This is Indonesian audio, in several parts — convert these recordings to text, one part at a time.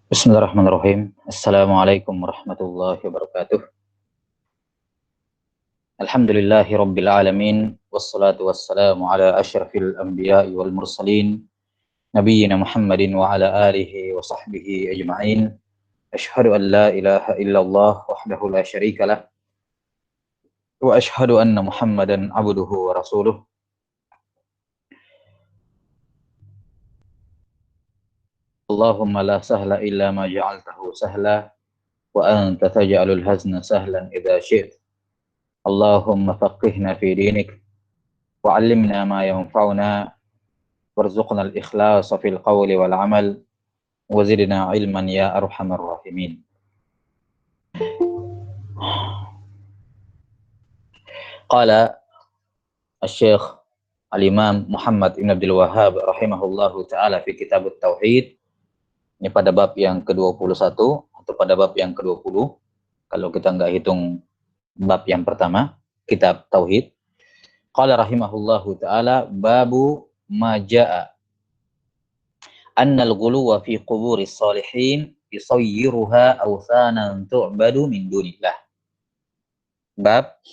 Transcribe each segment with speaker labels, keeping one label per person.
Speaker 1: Bismillahirrahmanirrahim. Assalamualaikum warahmatullahi wabarakatuh. Alhamdulillahi rabbil alamin. Wassalatu wassalamu ala asyrafil anbiya'i wal mursalin. Nabiyyina Muhammadin wa ala alihi wa sahbihi ajma'in. Ashhadu an la ilaha illallah wahdahu la syarika lah. Wa ashhadu anna Muhammadan abduhu wa rasuluh. Allahumma la sahla illa ma ja'altahu sahla. Wa anta taj'alul hazna sahlan idha syi'ta. Allahumma faqihna fi dinik. وعلمنا ما ينفعنا وارزقنا الإخلاص في القول والعمل وزدنا علما يا أرحم الراحمين. قال الشيخ الإمام Muhammad ibn Abdul Wahhab rahimahullahu ta'ala fi kitab Tauhid. Ini pada bab yang ke-21 atau pada bab yang ke-20 kalau kita nggak hitung bab yang pertama, kitab Tauhid. Qala rahimahullahu ta'ala babu ma ja'a annal ghuluwa fi quburis salihin yusayyiruha awthanan tu'badu min dunillah. Bab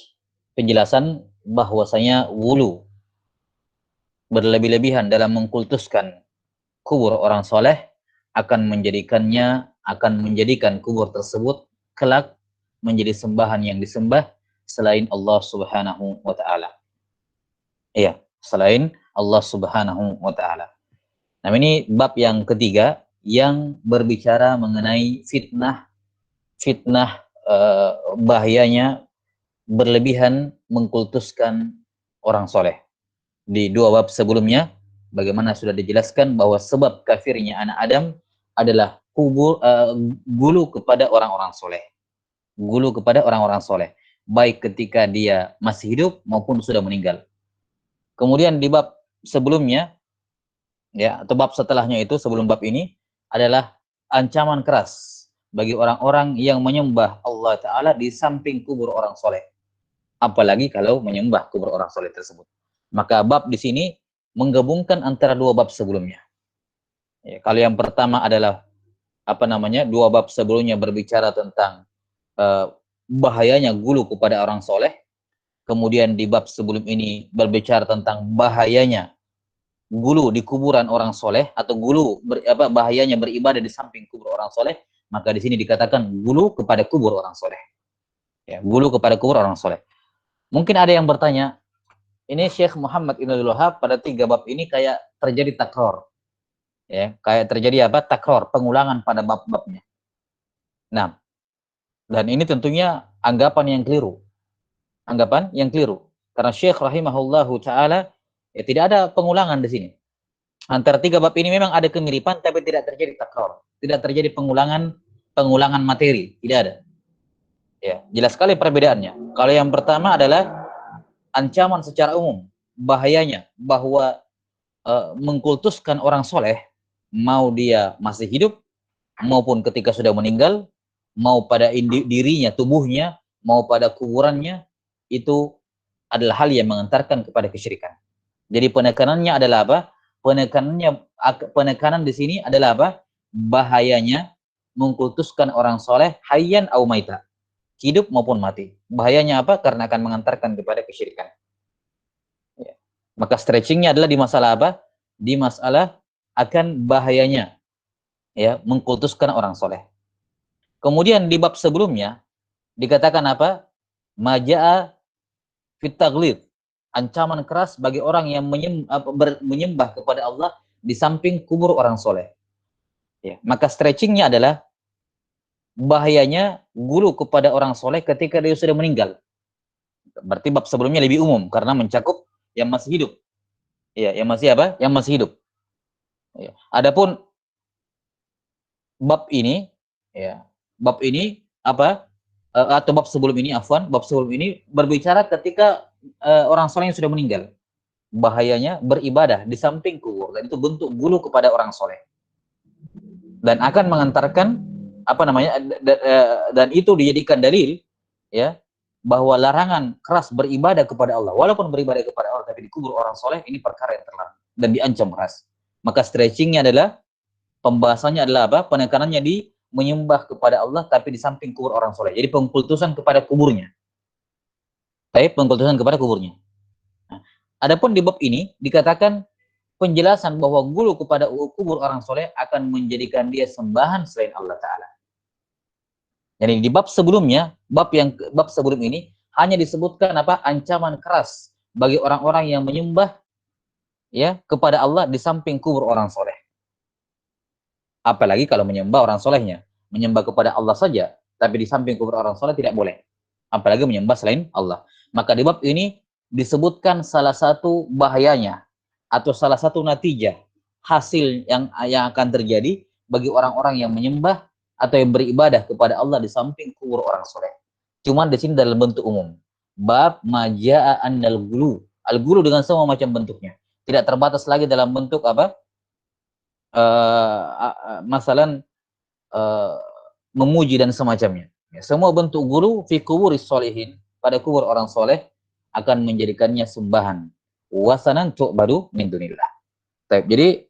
Speaker 1: penjelasan bahwasanya wulu berlebih-lebihan dalam mengkultuskan kubur orang soleh akan menjadikan kubur tersebut kelak menjadi sembahan yang disembah selain Allah Subhanahu wa ta'ala. Iya, selain Allah Subhanahu wa ta'ala. Nah, ini bab yang ketiga yang berbicara mengenai fitnah bahayanya berlebihan mengkultuskan orang soleh. Di dua bab sebelumnya, bagaimana sudah dijelaskan bahwa sebab kafirnya anak Adam adalah gulu kepada orang-orang soleh. Gulu kepada orang-orang soleh, baik ketika dia masih hidup maupun sudah meninggal. Kemudian di bab sebelumnya, ya, atau bab setelahnya itu sebelum bab ini adalah ancaman keras bagi orang-orang yang menyembah Allah Ta'ala di samping kubur orang soleh. Apalagi kalau menyembah kubur orang soleh tersebut. Maka bab di sini menggabungkan antara dua bab sebelumnya. Ya, kalau yang pertama adalah dua bab sebelumnya berbicara tentang bahayanya gulu kepada orang soleh. Kemudian di bab sebelum ini berbicara tentang bahayanya gulu di kuburan orang soleh atau bahayanya beribadah di samping kubur orang soleh. Maka di sini dikatakan gulu kepada kubur orang soleh. Ya, gulu kepada kubur orang soleh. Mungkin ada yang bertanya, ini Syekh Muhammad ibn Abdul Wahhab pada tiga bab ini kayak terjadi takror. Ya, kayak terjadi takror, pengulangan pada bab-babnya. Nah, dan ini tentunya anggapan yang keliru. Karena Syekh rahimahullahu ta'ala ya tidak ada pengulangan di sini. Antara tiga bab ini memang ada kemiripan tapi tidak terjadi takror. Tidak terjadi pengulangan materi, tidak ada. Ya, jelas sekali perbedaannya. Kalau yang pertama adalah ancaman secara umum, bahayanya bahwa mengkultuskan orang soleh, mau dia masih hidup maupun ketika sudah meninggal, mau pada dirinya, tubuhnya, mau pada kuburannya, itu adalah hal yang mengantarkan kepada kesyirikan. Jadi penekanannya adalah apa? Penekanan di sini adalah apa? Bahayanya mengkultuskan orang soleh hayyan au maita, hidup maupun mati. Bahayanya apa? Karena akan mengantarkan kepada kesyirikan. Ya. Maka stretchingnya adalah di masalah apa? Di masalah akan bahayanya ya mengkultuskan orang soleh. Kemudian di bab sebelumnya dikatakan apa? Maja'a fit taghlid, ancaman keras bagi orang yang menyembah kepada Allah di samping kubur orang soleh. Ya, maka stretchingnya adalah bahayanya gulu kepada orang soleh ketika dia sudah meninggal. Berarti bab sebelumnya lebih umum karena mencakup yang masih hidup. Ya, yang masih apa? Yang masih hidup. Ya. Adapun bab ini, ya, bab ini apa? Atau bab sebelum ini, bab sebelum ini berbicara ketika orang soleh yang sudah meninggal. Bahayanya beribadah di samping kubur, dan itu bentuk gulu kepada orang soleh. Dan akan mengantarkan dan itu dijadikan dalil ya bahwa larangan keras beribadah kepada Allah, walaupun beribadah kepada Allah tapi di kubur orang soleh, ini perkara yang terlarang dan diancam keras. Maka stretchingnya adalah Pembahasannya adalah apa? Penekanannya di menyembah kepada Allah tapi di samping kubur orang soleh. Jadi pengkultusan kepada kuburnya. Baik, pengkultusan kepada kuburnya. Nah, adapun di bab ini dikatakan penjelasan bahwa gulu kepada kubur orang soleh akan menjadikan dia sembahan selain Allah Ta'ala. Jadi di bab sebelumnya, bab sebelum ini hanya disebutkan apa? Ancaman keras bagi orang-orang yang menyembah ya kepada Allah di samping kubur orang soleh. Apalagi kalau menyembah orang solehnya, menyembah kepada Allah saja, tapi di samping kubur orang soleh tidak boleh. Apalagi menyembah selain Allah. Maka di bab ini disebutkan salah satu bahayanya atau salah satu natijah hasil yang akan terjadi bagi orang-orang yang menyembah atau yang beribadah kepada Allah di samping kubur orang soleh. Cuman di sini dalam bentuk umum. Bab majaa annal gulu. Al-gulu dengan semua macam bentuknya. Tidak terbatas lagi dalam bentuk apa? Masalan memuji dan semacamnya. Ya, semua bentuk gulu fi kuburis solihin, pada kubur orang soleh akan menjadikannya sembahan. Wasanan tu'badu min dunillah. Jadi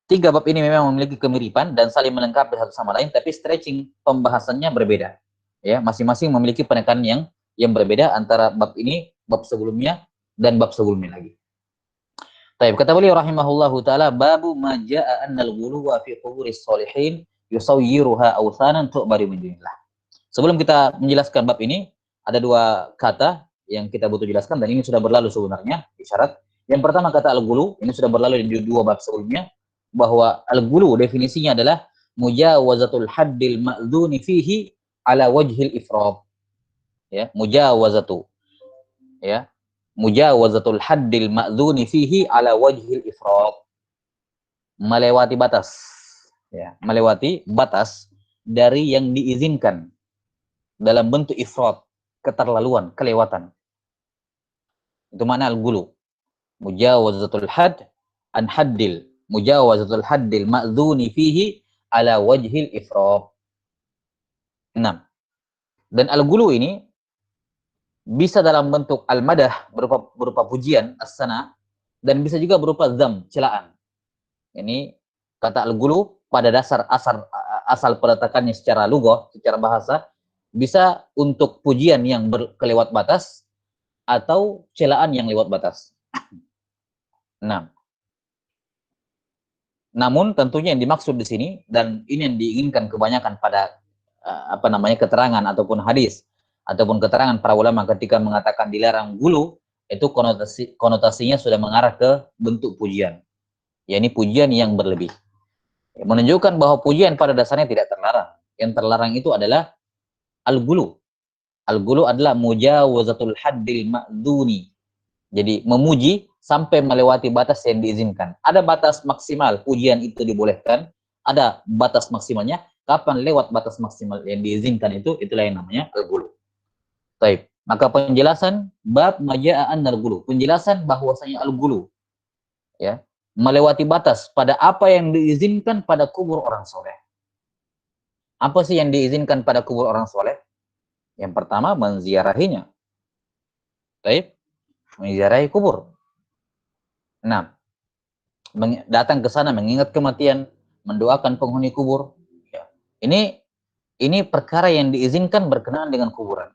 Speaker 1: tiga bab ini memang memiliki kemiripan dan saling melengkapi satu sama lain, tapi stretching pembahasannya berbeda. Ya, masing-masing memiliki penekanan yang berbeda antara bab ini, bab sebelumnya, dan bab sebelumnya lagi. Taib, kata beliau rahimahullahu taala, babu ma jaa annal ghuluwa fi quburis sholihin yusawyiruha awsanan tu'badu min dunillah. Sebelum kita menjelaskan bab ini, ada dua kata yang kita butuh jelaskan dan ini sudah berlalu sebenarnya isyarat. Yang pertama kata al-ghulu, ini sudah berlalu di dua bab sebelumnya, bahwa al-ghulu definisinya adalah mujawazatul haddil ma'dzuni fihi ala wajhil ifrad. Ya, mujawazatu. Ya, mujawazatul haddil ma'dzuni fihi ala wajhil ifrad. Melewati batas. Ya, melewati batas dari yang diizinkan dalam bentuk ifrad, keterlaluan, kelewatan. Itu makna al-ghulu. Mujawazatul hadd an haddil, mujawazatul haddil ma'dzuni fihi ala wajhil ifrad. 6. Dan al-ghulu ini bisa dalam bentuk al-madah, berupa pujian, as-sana, dan bisa juga berupa dzam, celaan. Ini kata al-ghulu pada dasar asal peletakannya secara lughah, secara bahasa, bisa untuk pujian yang kelewat batas atau celaan yang lewat batas. 6. Namun tentunya yang dimaksud di sini, dan ini yang diinginkan kebanyakan pada keterangan ataupun hadis ataupun keterangan para ulama ketika mengatakan dilarang gulu, itu konotasinya sudah mengarah ke bentuk pujian, yakni pujian yang berlebih, menunjukkan bahwa pujian pada dasarnya tidak terlarang. Yang terlarang itu adalah al-gulu. Al-gulu adalah mujawazatul haddil ma'dzuni, jadi memuji sampai melewati batas yang diizinkan. Ada batas maksimal pujian itu dibolehkan, ada batas maksimalnya. Kapan lewat batas maksimal yang diizinkan itulah yang namanya al-ghulu. Baik, maka penjelasan bab maja'an al-ghulu, penjelasan bahwasanya al-ghulu ya, melewati batas pada apa yang diizinkan pada kubur orang soleh. Apa sih yang diizinkan pada kubur orang soleh? Yang pertama, menziarahinya. Baik, menziarahi kubur. 6. Datang ke sana mengingat kematian, mendoakan penghuni kubur. Ya. Ini perkara yang diizinkan berkenaan dengan kuburan.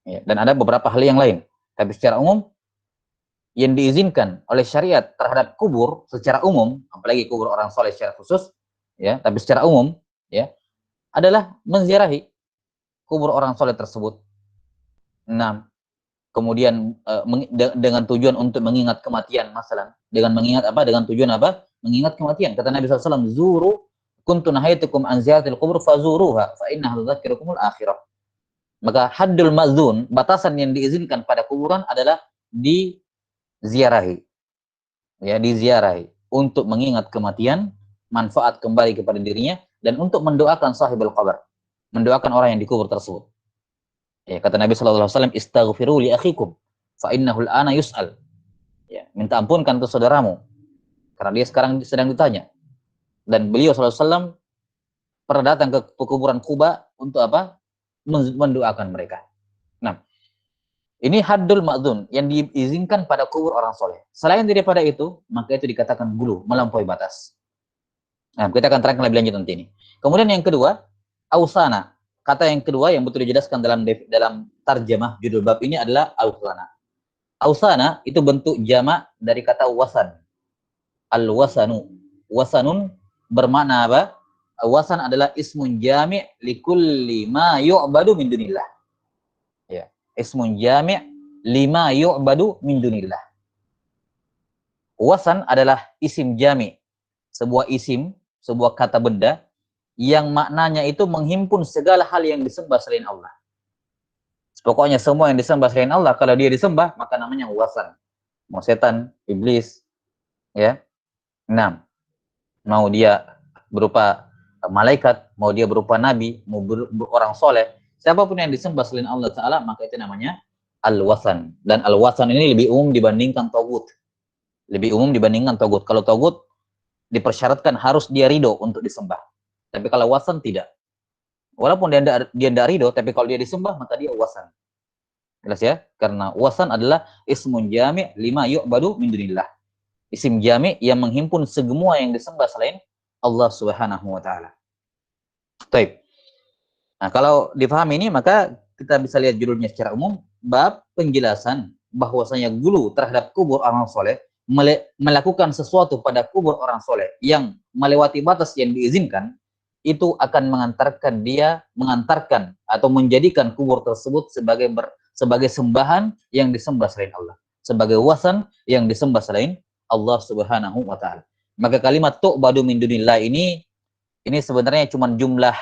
Speaker 1: Ya. Dan ada beberapa hal yang lain. Tapi secara umum, yang diizinkan oleh syariat terhadap kubur secara umum, apalagi kubur orang soleh secara khusus, ya, tapi secara umum, ya, adalah menziarahi kubur orang soleh tersebut. 6. Kemudian dengan tujuan untuk mengingat kematian, masalah dengan mengingat apa, dengan tujuan apa, mengingat kematian. Kata Nabi SAW, zuru kuntu nahaitukum an ziyaratil qubur fazuruha fa innaha tudzakirukumul akhirah. Maka haddul ma'dzun, batasan yang diizinkan pada kuburan adalah diziarahi, ya, diziarahi untuk mengingat kematian, manfaat kembali kepada dirinya, dan untuk mendoakan sahibul qabr, mendoakan orang yang dikubur tersebut. Ya, kata Nabi SAW, istaghfiru li akhikum fa innahu al-ana yus'al. Ya, minta ampunkan untuk saudaramu karena dia sekarang sedang ditanya. Dan beliau SAW pernah datang ke kuburan Quba untuk apa? Mendoakan mereka. Nah, ini haddul ma'dzun yang diizinkan pada kubur orang soleh. Selain daripada itu, maka itu dikatakan gulu, melampaui batas. Nah, kita akan terangkan lebih lanjut nanti ini. Kemudian yang kedua, ausana. Kata yang kedua yang betul dijelaskan dalam tarjamah judul bab ini adalah ausana. Ausana itu bentuk jamak dari kata wasan. Al-wasanu. Wasanun bermakna apa? Wasan adalah ismun jami' likulli ma yu'badu min dunillah. Ya. Ismun jami' lima yu'badu min dunillah. Wasan adalah isim jami', sebuah isim, sebuah kata benda yang maknanya itu menghimpun segala hal yang disembah selain Allah. Pokoknya semua yang disembah selain Allah, kalau dia disembah, maka namanya wasan. Mau setan, iblis, ya. 6. Mau dia berupa malaikat, mau dia berupa nabi, mau orang soleh, siapapun yang disembah selain Allah Ta'ala, maka itu namanya al-wasan. Dan al-wasan ini lebih umum dibandingkan togut. Lebih umum dibandingkan togut. Kalau togut, dipersyaratkan harus dia ridho untuk disembah. Tapi kalau wasan tidak. Walaupun dia tidak ridho, tapi kalau dia disembah, maka dia wasan. Jelas ya? Karena wasan adalah ismun jami' lima yu'badu min dunillah. Isim jami' yang menghimpun semua yang disembah selain Allah Subhanahu wa taala. Baik. Nah, kalau dipahami ini maka kita bisa lihat judulnya secara umum, bab penjelasan bahwasanya gulu terhadap kubur orang soleh, melakukan sesuatu pada kubur orang soleh yang melewati batas yang diizinkan, itu akan mengantarkan atau menjadikan kubur tersebut sebagai sembahan yang disembah selain Allah, sebagai wasan yang disembah selain Allah Subhanahu wa taala. Maka kalimat tu'badu min dunillah ini sebenarnya cuma jumlah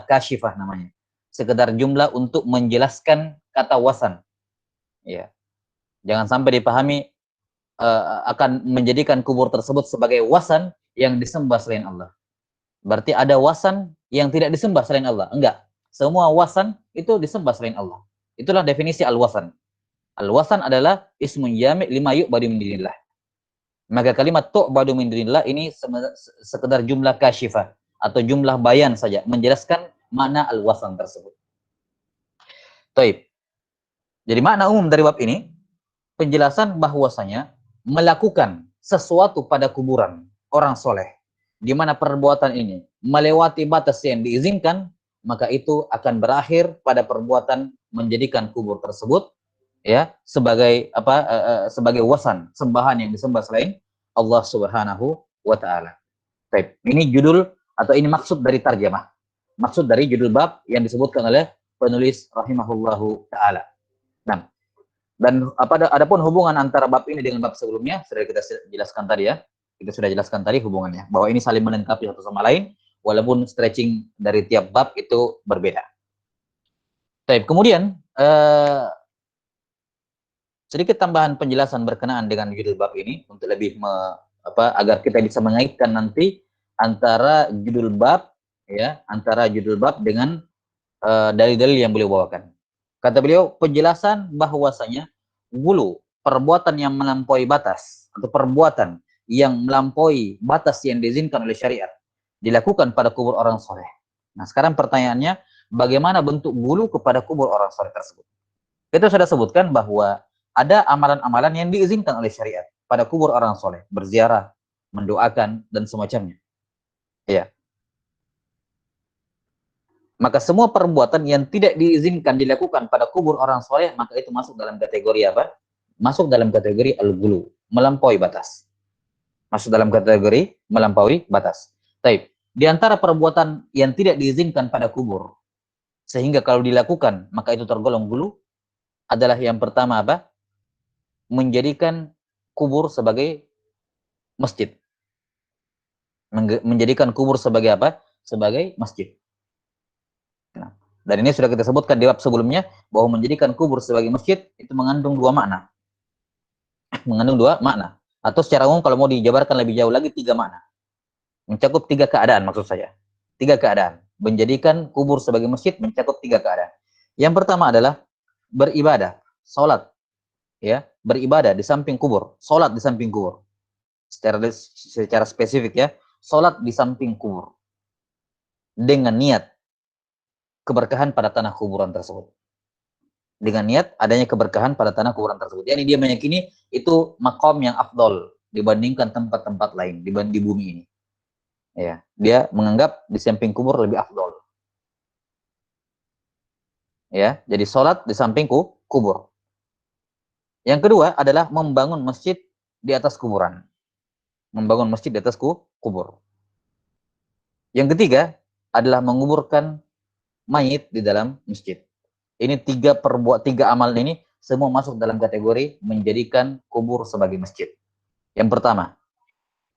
Speaker 1: kasyifah namanya. Sekedar jumlah untuk menjelaskan kata wasan. Ya. Jangan sampai dipahami akan menjadikan kubur tersebut sebagai wasan yang disembah selain Allah. Berarti ada wasan yang tidak disembah selain Allah. Enggak. Semua wasan itu disembah selain Allah. Itulah definisi al-wasan. Al-wasan adalah ismun jami' lima yu'badu min dunillah. Maka kalimat tu'badu min dunillah ini sekedar jumlah kasyifah atau jumlah bayan saja menjelaskan makna al-wasan tersebut. Taib. Jadi makna umum dari bab ini penjelasan bahwasanya melakukan sesuatu pada kuburan orang soleh di mana perbuatan ini melewati batas yang diizinkan, maka itu akan berakhir pada perbuatan menjadikan kubur tersebut ya sebagai sebagai wasan, sembahan yang disembah selain Allah Subhanahu wa taala. Baik, ini judul atau ini maksud dari tarjamah. Maksud dari judul bab yang disebutkan oleh penulis rahimahullahu taala. Nah, dan adapun hubungan antara bab ini dengan bab sebelumnya sudah kita jelaskan tadi ya. Kita sudah jelaskan tadi hubungannya bahwa ini saling melengkapi satu sama lain walaupun stretching dari tiap bab itu berbeda. Baik, kemudian sedikit tambahan penjelasan berkenaan dengan judul bab ini untuk lebih agar kita bisa mengaitkan nanti antara judul bab dengan dalil-dalil yang beliau bawakan. Kata beliau, penjelasan bahwasanya gulu, perbuatan yang melampaui batas atau perbuatan yang melampaui batas yang diizinkan oleh syariat dilakukan pada kubur orang soleh. Nah, sekarang pertanyaannya, bagaimana bentuk gulu kepada kubur orang soleh tersebut? Kita sudah sebutkan bahwa ada amalan-amalan yang diizinkan oleh syariat pada kubur orang soleh, berziarah, mendoakan, dan semacamnya. Ya. Maka semua perbuatan yang tidak diizinkan dilakukan pada kubur orang soleh, maka itu masuk dalam kategori apa? Masuk dalam kategori al-ghulu, melampaui batas. Masuk dalam kategori melampaui batas. Baik. Di antara perbuatan yang tidak diizinkan pada kubur, sehingga kalau dilakukan, maka itu tergolong ghulu, adalah yang pertama apa? Menjadikan kubur sebagai masjid. Menjadikan kubur sebagai apa? Sebagai masjid. Nah, dan ini sudah kita sebutkan di bab sebelumnya bahwa menjadikan kubur sebagai masjid itu mengandung dua makna. Mengandung dua makna. Atau secara umum kalau mau dijabarkan lebih jauh lagi 3 makna. Mencakup 3 keadaan maksud saya. 3 keadaan. Menjadikan kubur sebagai masjid mencakup 3 keadaan. Yang pertama adalah beribadah, salat. Ya, beribadah di samping kubur, salat di samping kubur. Secara spesifik ya, salat di samping kubur. Dengan niat keberkahan pada tanah kuburan tersebut. Dengan niat adanya keberkahan pada tanah kuburan tersebut. Yani dia meyakini itu makom yang afdol dibandingkan tempat-tempat lain di bumi ini. Ya, dia menganggap di samping kubur lebih afdol. Ya, jadi sholat di samping kubur. Yang kedua adalah membangun masjid di atas kuburan. Membangun masjid di atas kubur. Yang ketiga adalah menguburkan mayit di dalam masjid. Ini tiga amal ini semua masuk dalam kategori menjadikan kubur sebagai masjid. Yang pertama,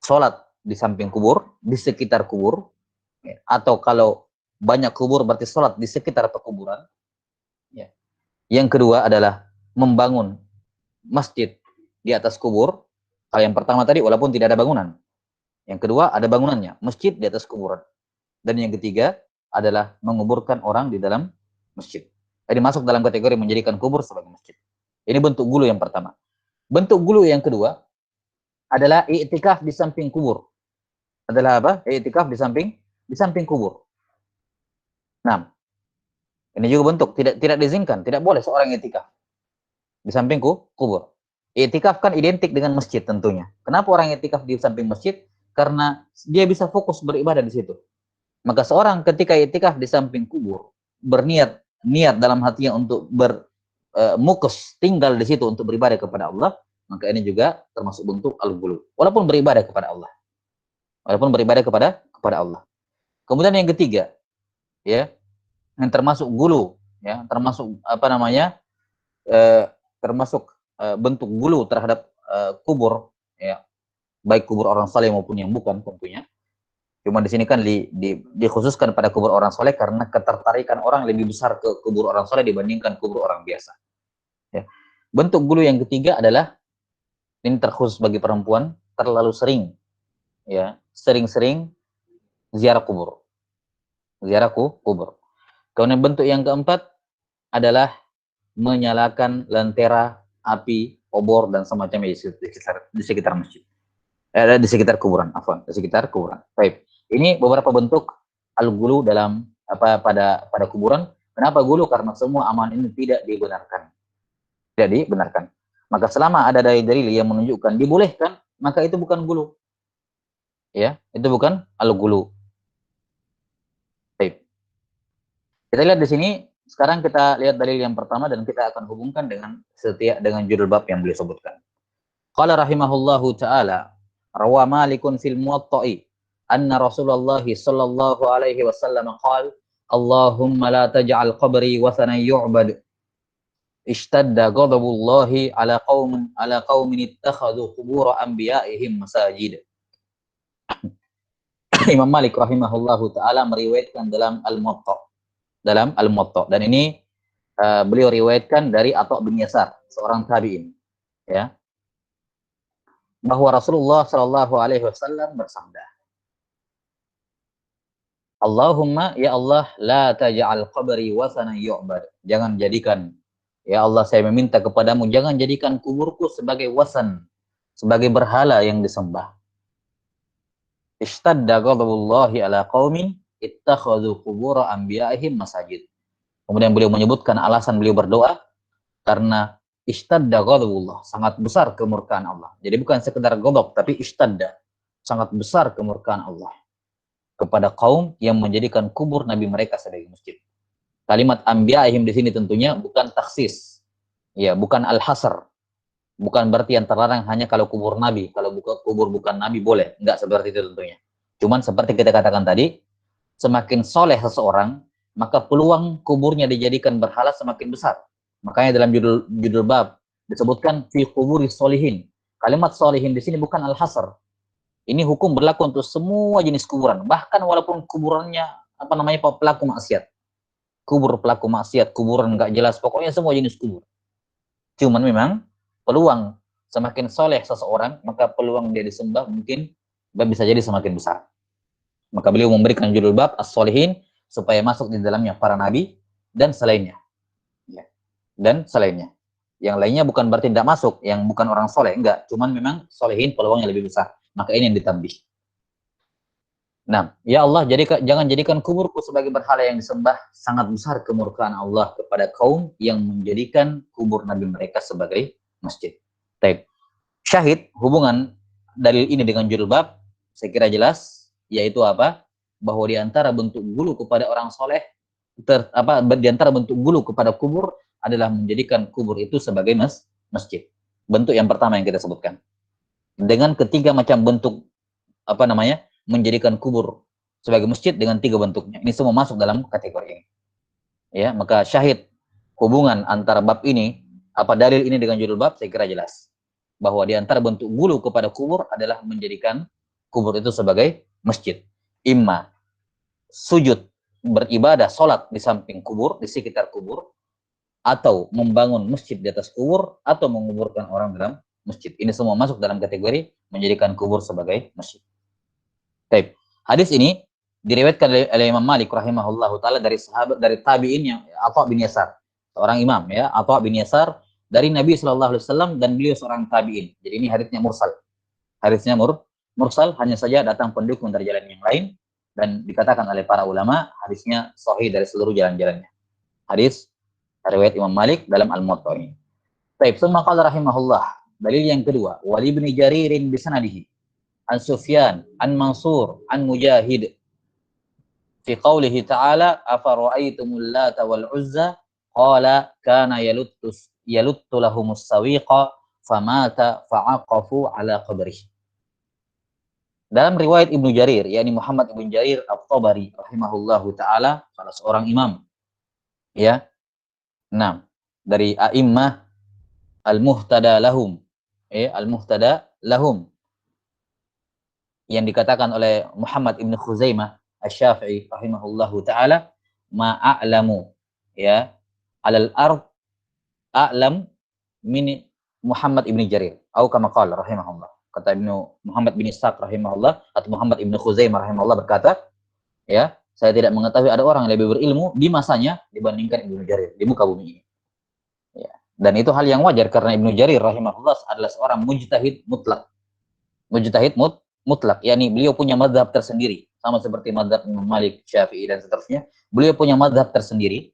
Speaker 1: sholat di samping kubur, di sekitar kubur, atau kalau banyak kubur berarti sholat di sekitar pekuburan. Yang kedua adalah membangun masjid di atas kubur. Kalau yang pertama tadi walaupun tidak ada bangunan. Yang kedua ada bangunannya, masjid di atas kuburan. Dan yang ketiga adalah menguburkan orang di dalam masjid. Jadi masuk dalam kategori menjadikan kubur sebagai masjid. Ini bentuk gulu yang pertama. Bentuk gulu yang kedua adalah i'tikaf di samping kubur. Adalah apa? I'tikaf di samping kubur. Nah, ini juga bentuk tidak diizinkan, tidak boleh seorang i'tikaf di samping kubur. I'tikaf kan identik dengan masjid tentunya. Kenapa orang i'tikaf di samping masjid? Karena dia bisa fokus beribadah di situ. Maka seorang ketika i'tikaf di samping kubur, niat dalam hatinya untuk mukus tinggal di situ untuk beribadah kepada Allah, maka ini juga termasuk bentuk al-ghulu. Walaupun beribadah kepada Allah. Walaupun beribadah kepada Allah. Kemudian yang ketiga, ya, yang termasuk gulu, ya, termasuk apa namanya? Termasuk bentuk gulu terhadap kubur, ya, baik kubur orang saleh maupun yang bukan tentunya. Cuma di sini kan dikhususkan pada kubur orang soleh karena ketertarikan orang lebih besar ke kubur orang soleh dibandingkan kubur orang biasa. Ya. Bentuk gulu yang ketiga adalah ini terkhusus bagi perempuan, terlalu sering, ya, sering-sering ziarah kubur, kubur. Kemudian bentuk yang keempat adalah menyalakan lentera, api, obor dan semacamnya di sekitar masjid. Di sekitar kuburan, di sekitar kuburan. Baik. Ini beberapa bentuk al-ghulu dalam pada kuburan. Kenapa ghulu? Karena semua amal ini tidak dibenarkan. Tidak dibenarkan. Maka selama ada dalil yang menunjukkan dibolehkan, maka itu bukan ghulu. Ya, itu bukan al-ghulu. Baik. Kita lihat di sini, sekarang kita lihat dalil yang pertama dan kita akan hubungkan dengan judul bab yang beliau sebutkan. Qala rahimahullahu taala, rawa Malikun fil Muwatta'i anna Rasulullah sallallahu alaihi wasallam qala, Allahumma la taj'al qabri wathanan yu'bad. Ishtadda ghadabullahi ala qaumin ittakhadhu qubur anbiya'ihim masajid. Imam Malik rahimahullahu taala meriwayatkan dalam Al-Muwatta. Dan ini beliau riwayatkan dari Atha bin Yasar, seorang tabi'in, ya, bahwa Rasulullah Shallallahu Alaihi Wasallam bersabda, Allahumma ya Allah la taj'al qabri wasanan yu'bad. Jangan jadikan, ya Allah saya meminta kepadamu, jangan jadikan kuburku sebagai wasan, sebagai berhala yang disembah. Ishtadda ghadabullahi ala qaumin ittakhadhu qubur anbiya'ihim masajid. Kemudian beliau menyebutkan alasan beliau berdoa karena ishtadda ghadabullah, sangat besar kemurkaan Allah. Jadi bukan sekedar ghadab, tapi ishtadda, sangat besar kemurkaan Allah kepada kaum yang menjadikan kubur nabi mereka sebagai masjid. Kalimat anbiya'ihim di sini tentunya bukan taksis, ya, bukan al-hasr, bukan berarti yang terlarang hanya kalau kubur nabi, kalau kubur bukan nabi boleh, enggak seperti itu tentunya. Cuman seperti kita katakan tadi, semakin soleh seseorang, maka peluang kuburnya dijadikan berhala semakin besar. Makanya dalam judul bab disebutkan fi quburi solihin. Kalimat solihin di sini bukan al-hasr. Ini hukum berlaku untuk semua jenis kuburan, bahkan walaupun kuburannya pelaku maksiat. Kubur pelaku maksiat, kuburan nggak jelas, pokoknya semua jenis kubur. Cuman memang peluang semakin soleh seseorang, maka peluang dia disembah mungkin bisa jadi semakin besar. Maka beliau memberikan judul bab as-solihin supaya masuk di dalamnya para nabi dan selainnya. Ya. Dan selainnya. Yang lainnya bukan berarti tidak masuk, yang bukan orang soleh, enggak. Cuman memang solehin peluangnya lebih besar. Maka ini yang ditambih. Nah, ya Allah, jangan jadikan kuburku sebagai berhala yang disembah. Sangat besar kemurkaan Allah kepada kaum yang menjadikan kubur nabi mereka sebagai masjid. Taib. Syahid, hubungan dalil ini dengan judul bab, saya kira jelas. yaitu apa? Bahwa di antara bentuk gulu kepada orang soleh, di antara bentuk gulu kepada kubur adalah menjadikan kubur itu sebagai masjid. Bentuk yang pertama yang kita sebutkan. Dengan ketiga macam bentuk menjadikan kubur sebagai masjid dengan tiga bentuknya. Ini semua masuk dalam kategori ini. Ya, maka syahid hubungan antara bab ini, dalil ini dengan judul bab, saya kira jelas. Bahwa di antara bentuk gulu kepada kubur adalah menjadikan kubur itu sebagai masjid. Imma sujud, beribadah, sholat di samping kubur, di sekitar kubur, atau membangun masjid di atas kubur, atau menguburkan orang dalam masjid. Ini semua masuk dalam kategori menjadikan kubur sebagai masjid. Baik. Hadis ini diriwayatkan oleh Imam Malik rahimahullahu taala dari tabi'in yang Atha bin Yasar, seorang imam ya, Atha bin Yasar dari Nabi sallallahu alaihi wasallam, dan beliau seorang tabi'in. Jadi ini hadisnya mursal. Hadisnya mursal, hanya saja datang pendukung dari jalan yang lain, dan dikatakan oleh para ulama hadisnya sahih dari seluruh jalan-jalannya. Hadis riwayat Imam Malik dalam Al-Muwatta ini. Baik, summa qala rahimahullah. Dalil yang kedua, wa ibn Jaririn bi sanadihi an Sufyan, an Mansur, an Mujahid fi qawlihi ta'ala afara'aytumul lata wal uzza qala kana yaluttu lahumus sawiqa famata fa'aqafu ala qabrihi. Dalam riwayat Ibnu Jarir, yakni Muhammad ibn Jarir At-Tabari rahimahullahu taala, salah seorang imam ya. Nah, dari a'immah al-muhtada lahum, al-muhtada lahum, yang dikatakan oleh Muhammad ibn Khuzaimah Asy-Syafi'i rahimahullahu taala, ma'a'lamu ya alal ard a'lam min Muhammad ibn Jarir atau kama qala rahimahullah. Kata Ibnu Muhammad bin Ishaq rahimahullah, atau Muhammad ibn Khuzaimah rahimahullah berkata, ya, saya tidak mengetahui ada orang yang lebih berilmu di masanya dibandingkan Ibnu Jarir di muka bumi ini. Ya. Dan itu hal yang wajar karena Ibnu Jarir rahimahullah adalah seorang mujtahid mutlak. Mujtahid mutlak, yakni beliau punya mazhab tersendiri, sama seperti mazhab Imam Malik, Syafi'i dan seterusnya. Beliau punya mazhab tersendiri,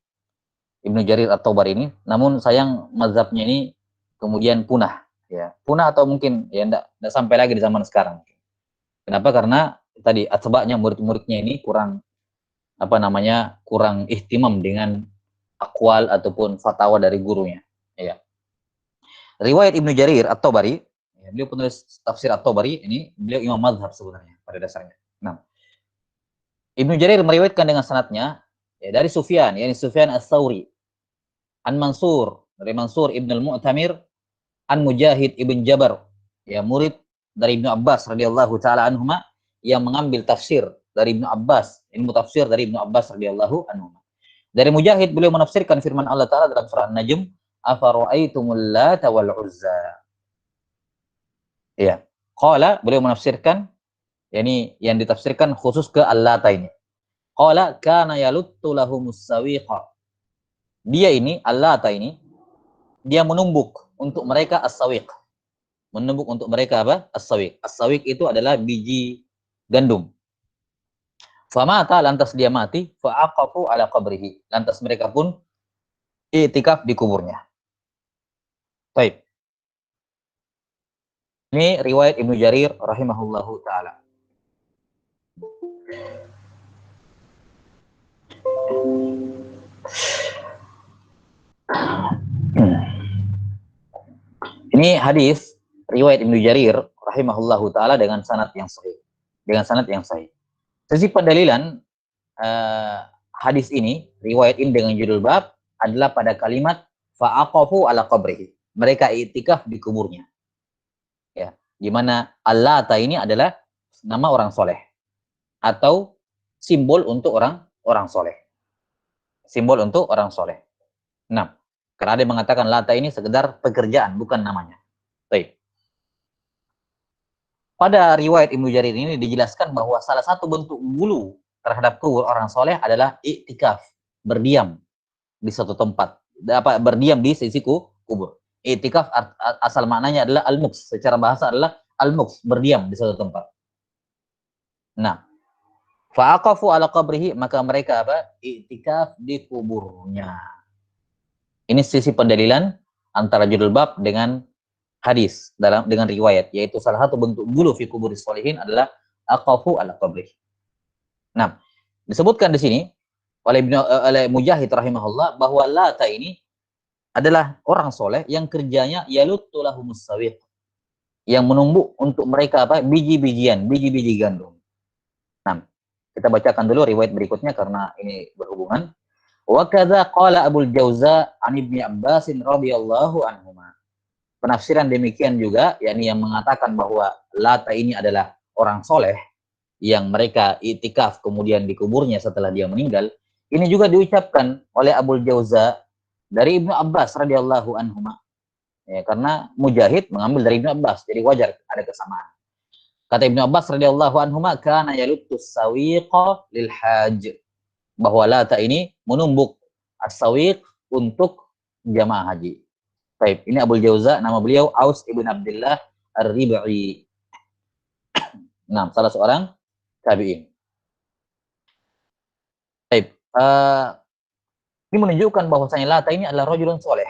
Speaker 1: Ibnu Jarir At-Tabari ini. Namun sayang mazhabnya ini kemudian punah, ya. Punah atau mungkin ya enggak sampai lagi di zaman sekarang. Kenapa? Karena tadi atba'nya, murid-muridnya ini kurang kurang ihtimam dengan aqwal ataupun fatwa dari gurunya, ya. Riwayat Ibnu Jarir At-Tabari, ya, beliau penulis tafsir At-Tabari ini, beliau imam mazhab sebenarnya pada dasarnya. Nah, Ibnu Jarir meriwayatkan dengan sanadnya ya, dari Sufyan, yakni Sufyan Ats-Tsauri, an Mansur, dari Mansur Ibn al-Mu'tamir, an Mujahid Ibn Jabar, ya, murid dari Ibnu Abbas radhiyallahu taala anhuma, yang mengambil tafsir dari Ibnu Abbas, ilmu tafsir dari Ibnu Abbas radhiyallahu anhuma. Dari Mujahid, beliau menafsirkan firman Allah taala dalam surah An-Najm, afara'aitumul lata wal uzza. Ya, qala, beliau menafsirkan, yakni yang ditafsirkan khusus ke al-lata ini. Qala kana yaluttu lahumus sawiqa. Dia ini, al-lata ini, dia menumbuk untuk mereka as-sawiq. Menumbuk untuk mereka apa? As-sawiq. As-sawiq itu adalah biji gandum. Famata, lantas dia mati, fa'aqafu ala qabrihi. Lantas mereka pun i'tikaf di kuburnya. Baik. Ini riwayat Ibnu Jarir rahimahullahu taala. Ini hadis riwayat Ibnu Jarir rahimahullahu taala dengan sanad yang sahih. Dengan sanad yang sahih. Sisi pendalilan hadis ini, riwayat ini dengan judul bab adalah pada kalimat fa'aqafu ala qabrihi. Mereka i'tikaf di kuburnya. Ya, di mana al-lata ini adalah nama orang soleh atau simbol untuk orang soleh. Simbol untuk orang soleh. Nah, karena ada yang mengatakan lata ini sekedar pekerjaan, bukan namanya. Baik. Pada riwayat Ibnu Jarir ini dijelaskan bahwa salah satu bentuk gulu terhadap kubur orang soleh adalah i'tikaf, berdiam di suatu tempat, berdiam di sisi kubur. I'tikaf asal maknanya adalah al-muks, secara bahasa adalah al-muks, berdiam di suatu tempat. Nah, fa'aqafu ala qabrihi, maka mereka i'tikaf di kuburnya. Ini sisi pendalilan antara judul bab dengan hadis dengan riwayat, yaitu salah satu bentuk gulu fi kuburis sholihin adalah aqafu ala qabrihi. Nah, disebutkan di sini oleh Mujahid rahimahullah bahwa Lata ini adalah orang soleh yang kerjanya yaluttu lahumus sawiq, yang menumbuk untuk mereka apa? Biji-bijian, biji-biji gandum. Nah, kita bacakan dulu riwayat berikutnya karena ini berhubungan. Wa kadza qala Abul Jauza an Ibnu Abbas radhiyallahu anhuma. Penafsiran demikian juga, yakni yang mengatakan bahwa Lata ini adalah orang soleh yang mereka itikaf kemudian dikuburnya setelah dia meninggal. Ini juga diucapkan oleh Abul Jauza dari Ibnu Abbas radhiyallahu anhuma. Ya, karena Mujahid mengambil dari Ibnu Abbas, jadi wajar ada kesamaan. Kata Ibnu Abbas radhiyallahu anhuma, kana yaluttus sawiqa lil hajj, bahwa Lata ini menumbuk as-sawiq untuk jamaah haji. Baik, ini Abul Jauza, nama beliau Aus ibn Abdullah Ar-Rib'i. Nah, salah seorang tabi'in. Baik, ini menunjukkan bahwasanya Lata ini adalah rajulun soleh.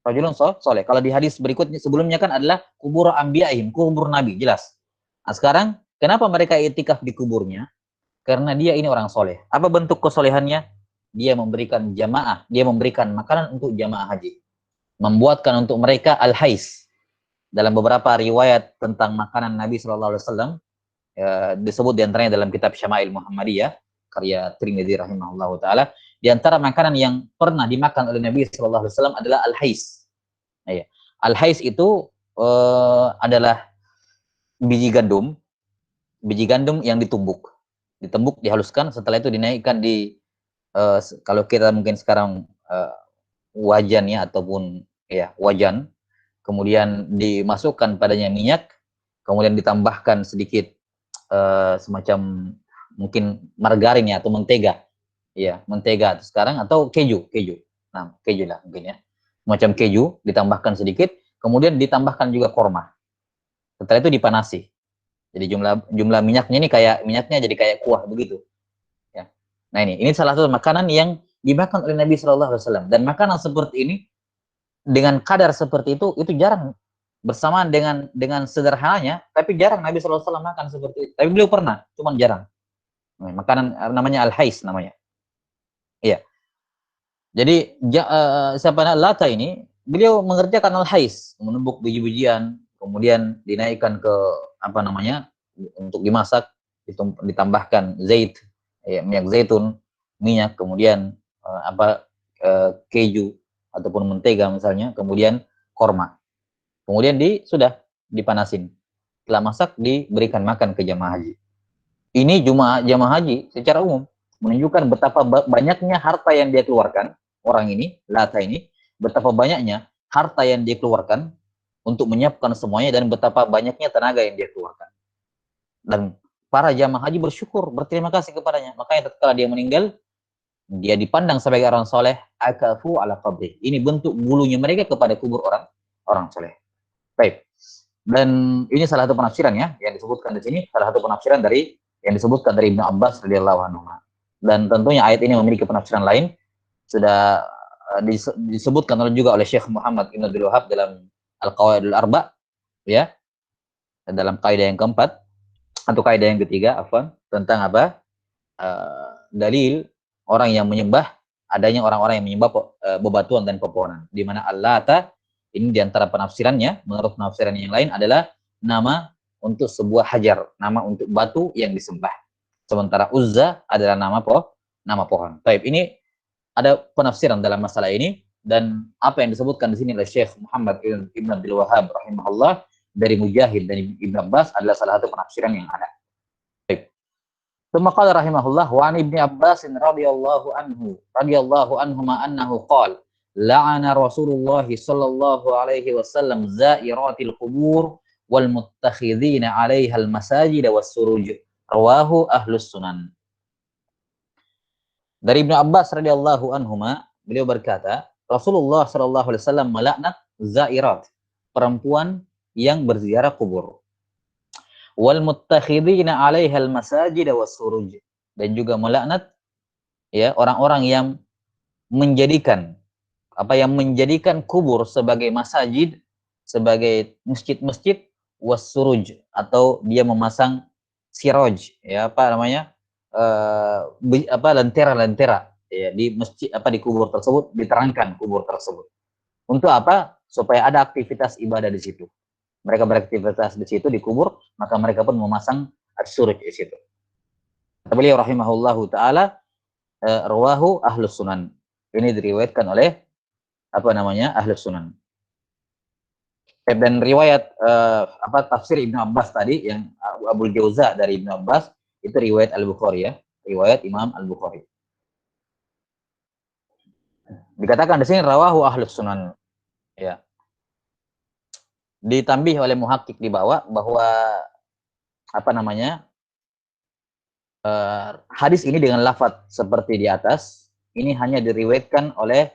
Speaker 1: Rajulun soleh. Kalau di hadis berikutnya sebelumnya kan adalah kubur anbiya'ihim, kubur nabi, jelas. Nah, sekarang kenapa mereka itikaf di kuburnya? Karena dia ini orang soleh. Apa bentuk kesolehannya? Dia memberikan jamaah, dia memberikan makanan untuk jamaah haji. Membuatkan untuk mereka al-hais. Dalam beberapa riwayat tentang makanan Nabi SAW, disebut diantaranya dalam kitab Syama'il Muhammadiyah, karya Tirmidzi rahimahullah ta'ala, di antara makanan yang pernah dimakan oleh Nabi SAW adalah al-hais. Nah, ya. Al-hais itu adalah biji gandum yang ditumbuk, dihaluskan, setelah itu dinaikkan di kalau kita mungkin sekarang wajan ya, ataupun ya wajan, kemudian dimasukkan padanya minyak, kemudian ditambahkan sedikit semacam mungkin margarin ya, atau mentega ya, mentega sekarang, atau keju. Nah, keju lah mungkin ya, semacam keju ditambahkan sedikit, kemudian ditambahkan juga korma, setelah itu dipanasi. Jadi jumlah minyaknya ini minyaknya jadi kayak kuah begitu. Ya. Nah, ini salah satu makanan yang dimakan oleh Nabi Shallallahu Alaihi Wasallam, dan makanan seperti ini dengan kadar seperti itu jarang, bersamaan dengan sederhananya, tapi jarang Nabi Shallallahu Alaihi Wasallam makan seperti itu. Tapi beliau pernah, cuman jarang. Nah, makanan namanya al-hais namanya. Iya. Jadi siapa Lata ini, beliau mengerjakan al-hais, menumbuk biji-bijian, kemudian dinaikkan ke apa namanya, untuk dimasak, ditambahkan minyak zaitun, minyak, kemudian keju ataupun mentega misalnya, kemudian korma, kemudian sudah dipanasin, setelah masak diberikan makan ke jamaah haji. Ini jamaah haji secara umum menunjukkan betapa banyaknya harta yang dia keluarkan, orang ini, Lata ini, betapa banyaknya harta yang dia keluarkan untuk menyiapkan semuanya, dan betapa banyaknya tenaga yang dia keluarkan. Dan para jamaah haji bersyukur, berterima kasih kepadanya. Makanya tatkala dia meninggal, dia dipandang sebagai orang soleh, akafu ala qabri. Ini bentuk bulunya mereka kepada kubur orang soleh. Baik. Dan ini salah satu penafsiran ya, yang disebutkan di sini, salah satu penafsiran dari yang disebutkan dari Ibnu Abbas radhiyallahu anhu. Dan tentunya ayat ini memiliki penafsiran lain, sudah disebutkan juga oleh Syekh Muhammad Ibn Abdul Wahab dalam Al-Qawaidul Arba, ya, dalam kaidah yang keempat atau kaidah yang ketiga, tentang apa? Dalil orang yang menyembah, adanya orang-orang yang menyembah bebatuan dan pepohonan, di mana Al-Lata ini diantara penafsirannya, menurut penafsiran yang lain, adalah nama untuk sebuah hajar, nama untuk batu yang disembah. Sementara Uzza adalah nama pohon. Baik, ini ada penafsiran dalam masalah ini, dan apa yang disebutkan di sini oleh Syekh Muhammad Ibn Abdul Wahab rahimahullah dari Mujahid dan Ibn Abbas adalah salah satu penafsiran yang ada. Baik. Tsumma qala rahimahullah wa an Ibnu Abbas radhiyallahu anhuma annahu qala la'ana Rasulullah sallallahu alaihi wasallam za'iratil qubur wal muttakhidhina 'alaiha al masajid was suruj. Rawahu Ahlus Sunan. Dari Ibnu Abbas radhiyallahu anhuma, beliau berkata, Rasulullah sallallahu alaihi wasallam melaknat za'irat, perempuan yang berziarah kubur. Wal muttakhidina 'alaiha al masajid was suruj, dan juga melaknat ya orang-orang yang menjadikan kubur sebagai masjid, sebagai masjid-masjid, was suruj, atau dia memasang siroj, ya apa namanya, lentera-lentera ya di masjid di kubur tersebut, diterangkan kubur tersebut. Untuk apa? Supaya ada aktivitas ibadah di situ. Mereka beraktivitas di situ di kubur, maka mereka pun memasang as-suruj di situ. Beliau rahimahullahu taala rawahu ahlus sunan. Ini diriwayatkan oleh ahlus sunan. Dan riwayat tafsir Ibnu Abbas tadi yang Abu Jauza dari Ibnu Abbas itu riwayat Al-Bukhari ya, riwayat Imam Al-Bukhari. Dikatakan di sini rawahu ahlus sunan ya. Ditambih oleh muhakkik di bawah bahwa hadis ini dengan lafaz seperti di atas ini hanya diriwayatkan oleh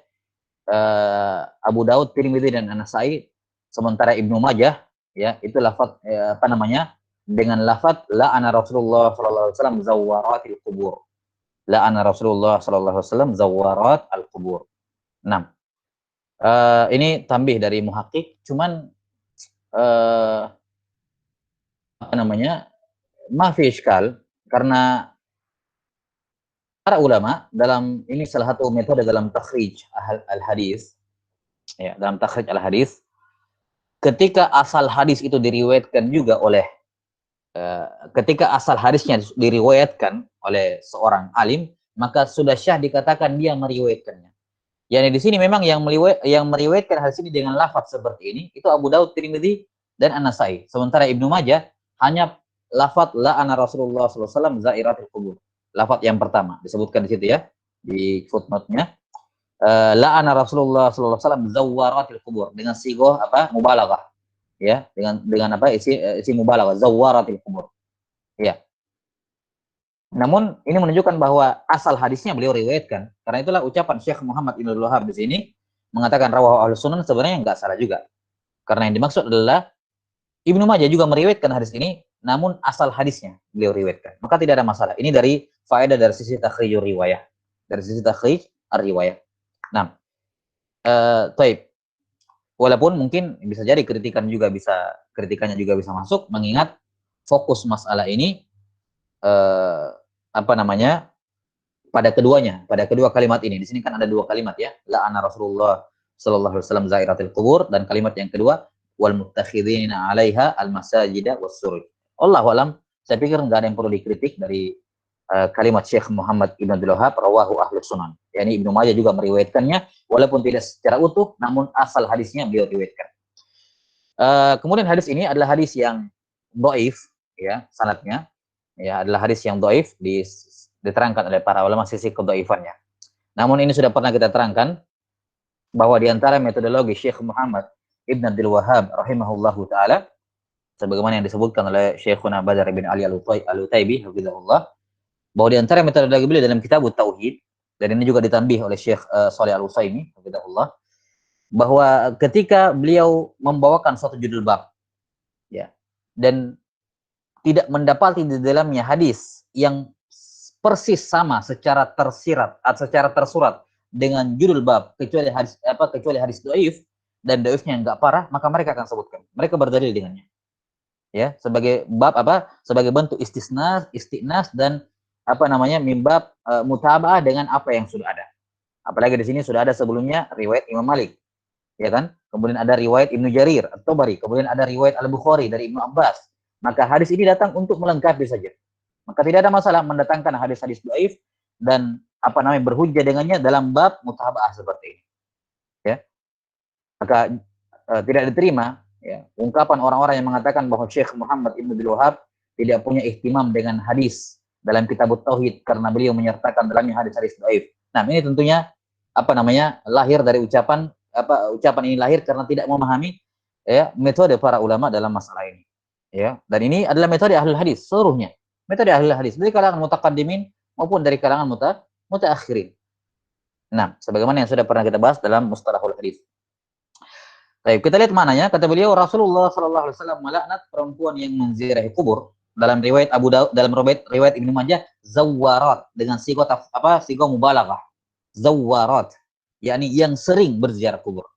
Speaker 1: Abu Daud, Tirmidzi dan An-Nasa'i, sementara Ibnu Majah ya itu lafaz dengan lafaz la'ana Rasulullah sallallahu alaihi wasallam zawaratil qubur. La'ana Rasulullah sallallahu alaihi wasallam zawarat al-qubur. 6. Ini tambih dari muhakkik, cuman ma fi iskal, karena para ulama dalam ini salah satu metode dalam takhrij al-hadis ya, dalam takhrij al-hadis, ketika asal hadis itu diriwayatkan juga oleh ketika asal hadisnya diriwayatkan oleh seorang alim, maka sudah syah dikatakan dia meriwayatkannya. Yani di sini memang yang meriwayatkan hadis ini dengan lafaz seperti ini itu Abu Daud, Tirmidzi dan An-Nasa'i. Sementara Ibnu Majah hanya lafaz la'ana Rasulullah sallallahu alaihi wasallam zairatul qubur. Lafaz yang pertama disebutkan di situ ya, di footnote-nya. La'ana Rasulullah sallallahu alaihi wasallam zawaratil qubur dengan sigoh mubalaghah. Ya, dengan isi mubalaghah zawaratil qubur. Ya. Namun ini menunjukkan bahwa asal hadisnya beliau riwayatkan. Karena itulah ucapan Syekh Muhammad Ibn Abdul Wahhab di sini mengatakan rawahu ahlus sunan sebenarnya enggak salah juga. Karena yang dimaksud adalah Ibnu Majah juga meriwayatkan hadis ini, namun asal hadisnya beliau riwayatkan. Maka tidak ada masalah. Ini dari faedah dari sisi takhrijur riwayah. Dari sisi takhrij ar-riwayah. Nah, taib. Walaupun mungkin bisa jadi kritikannya juga bisa masuk, mengingat fokus masalah ini pada kedua kalimat ini. Di sini kan ada dua kalimat ya, la'ana Rasulullah sallallahu alaihi wasallam zairatil qubur, dan kalimat yang kedua wal muttakhidina 'alaiha al masajida was-suruj. Allahu alam, saya pikir enggak ada yang perlu dikritik dari kalimat Syekh Muhammad Ibn Abdul Wahhab rawahu ahlus sunan. Yani Ibnu Majah juga meriwayatkannya walaupun tidak secara utuh, namun asal hadisnya beliau riwayatkan. Kemudian hadis ini adalah hadis yang dhaif ya, sanadnya ya adalah hadis yang dhaif, diterangkan oleh para ulama sisi kedhaifannya. Namun ini sudah pernah kita terangkan bahwa di antara metodologi Syekh Muhammad Ibn Abdul Wahhab rahimahullahu taala, sebagaimana yang disebutkan oleh Syekhuna Badar bin Ali Al-Utaibi hafizahullah, bahwa di antara metodologi beliau dalam kitab Tauhid, dan ini juga ditambih oleh Syekh Shalih Al-Utsaimin hafizahullah, bahwa ketika beliau membawakan suatu judul bab ya, dan tidak mendapati di dalamnya hadis yang persis sama secara tersirat atau secara tersurat dengan judul bab, kecuali hadis dhaif dan dhaifnya enggak parah, maka mereka akan sebutkan. Mereka berdalil dengannya. Ya, sebagai bab sebagai bentuk istiqnas dan mimbab mutaba'ah dengan apa yang sudah ada. Apalagi di sini sudah ada sebelumnya riwayat Imam Malik. Ya kan? Kemudian ada riwayat Ibnu Jarir At-Tabari, kemudian ada riwayat Al-Bukhari dari Ibnu Abbas. Maka hadis ini datang untuk melengkapi saja. Maka tidak ada masalah mendatangkan hadis-hadis dhaif dan berhujjah dengannya dalam bab mutaba'ah seperti ini. Ya. Maka tidak diterima ya ungkapan orang-orang yang mengatakan bahwa Syekh Muhammad Ibn Abdul Wahhab tidak punya ihtimam dengan hadis dalam kitab Tauhid karena beliau menyertakan dalamnya hadis-hadis dhaif. Nah, ini tentunya lahir dari ucapan ini lahir karena tidak memahami ya metode para ulama dalam masalah ini. Ya, dan ini adalah metode ahli hadis seluruhnya. Metode ahli hadis dari kalangan mutaqaddimin maupun dari kalangan mutaakhirin. Nah, sebagaimana yang sudah pernah kita bahas dalam mustalahul hadis. Baik, kita lihat mananya. Kata beliau, Rasulullah sallallahu alaihi wasallam melaknat perempuan yang menziarahi kubur. Dalam riwayat Abu Daud, dalam riwayat Ibnu Majah, zawarat dengan sigo mubalaghah. Zawarat, yakni yang sering berziarah kubur.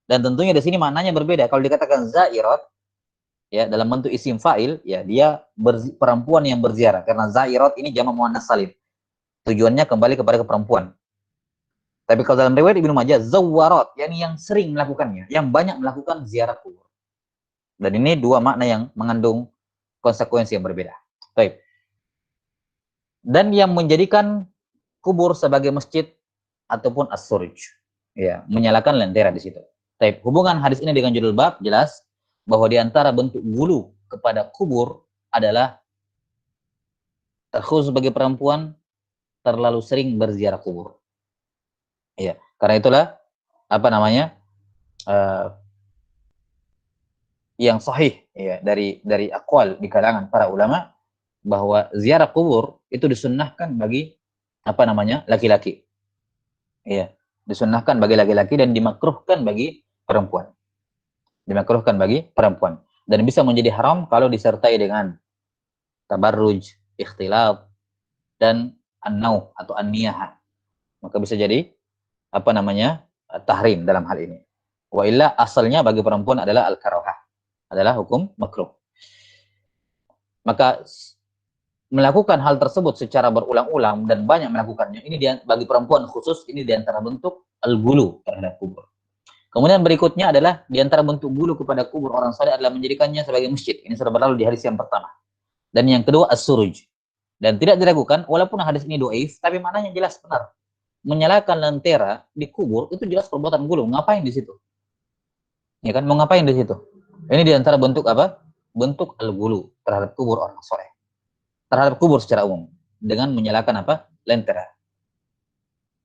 Speaker 1: Dan tentunya di sini maknanya berbeda. Kalau dikatakan zairat, ya dalam bentuk isim fa'il, ya dia perempuan yang berziarah, karena zairat ini jamak muannas salim, tujuannya kembali kepada perempuan. Tapi kalau dalam riwayat Ibnu Majah, zawarat, yakni yang sering melakukannya, yang banyak melakukan ziarah kubur. Dan ini dua makna yang mengandung konsekuensi yang berbeda. Baik. Dan yang menjadikan kubur sebagai masjid ataupun as-surj, ya, menyalakan lentera di situ. Baik. Hubungan hadis ini dengan judul bab jelas bahwa di antara bentuk gulu kepada kubur adalah terkhusus bagi perempuan terlalu sering berziarah kubur. Ya, karena itulah apa namanya? Yang sahih ya dari aqwal di kalangan para ulama bahwa ziarah kubur itu disunnahkan bagi apa namanya? Laki-laki. Ya, disunnahkan bagi laki-laki dan dimakruhkan bagi perempuan. Dimakruhkan bagi perempuan dan bisa menjadi haram kalau disertai dengan tabarruj, ikhtilaf dan an-nau atau an-niyah. Maka bisa jadi apa namanya? Tahrim dalam hal ini. Wa illa asalnya bagi perempuan adalah al-karahah, adalah hukum makruh. Maka melakukan hal tersebut secara berulang-ulang dan banyak melakukannya, ini bagi perempuan khusus, ini diantara bentuk al-gulu terhadap kubur. Kemudian berikutnya adalah diantara bentuk gulu kepada kubur orang saleh adalah menjadikannya sebagai masjid. Ini sudah berlalu di hadis yang pertama. Dan yang kedua as-suruj. Dan tidak diragukan, walaupun hadis ini doif, tapi maknanya jelas benar. Menyalakan lentera di kubur itu jelas perbuatan gulu. Ngapain di situ? Ya kan, mau ngapain di situ? Ini diantara bentuk apa? Bentuk al-gulu terhadap kubur orang soleh. Terhadap kubur secara umum dengan menyalakan apa? Lentera.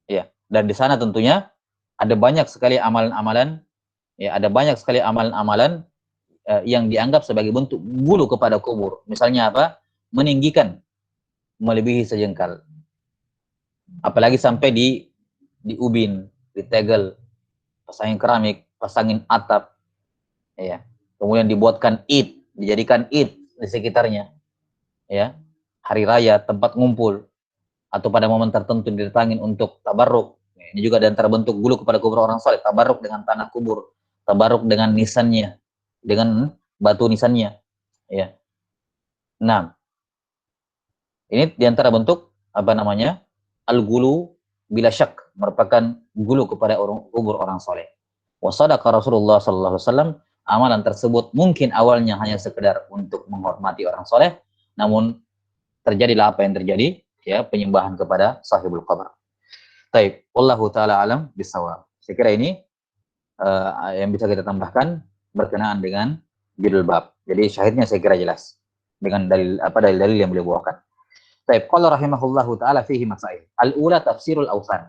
Speaker 1: Ya, dan di sana tentunya ada banyak sekali amalan-amalan, ya ada banyak sekali amalan-amalan yang dianggap sebagai bentuk gulu kepada kubur. Misalnya apa? Meninggikan melebihi sejengkal. Apalagi sampai di ubin, di tegel, pasangin keramik, pasangin atap, ya. Kemudian dibuatkan id, dijadikan id di sekitarnya, ya. Hari raya, tempat ngumpul, atau pada momen tertentu didatangin untuk tabarruk. Ini juga di antara bentuk gulu kepada kubur orang saleh, tabarruk dengan tanah kubur, tabarruk dengan nisannya, dengan batu nisannya, ya. Nah, ini di antara bentuk apa namanya? Al-gulu bila syak, merupakan gulu kepada kubur orang saleh. Wa sadaqa Rasulullah sallallahu alaihi wasallam, amalan tersebut mungkin awalnya hanya sekedar untuk menghormati orang soleh, namun terjadilah apa yang terjadi, ya, penyembahan kepada sahibul qabr. Taib, wallahu taala alam bisawab. Saya kira ini yang bisa kita tambahkan berkenaan dengan judul bab. Jadi syahidnya saya kira jelas dengan dalil yang beliau bawakan. Taib, qala rahimahullahu taala fihi masail. Al-ula tafsirul awsan.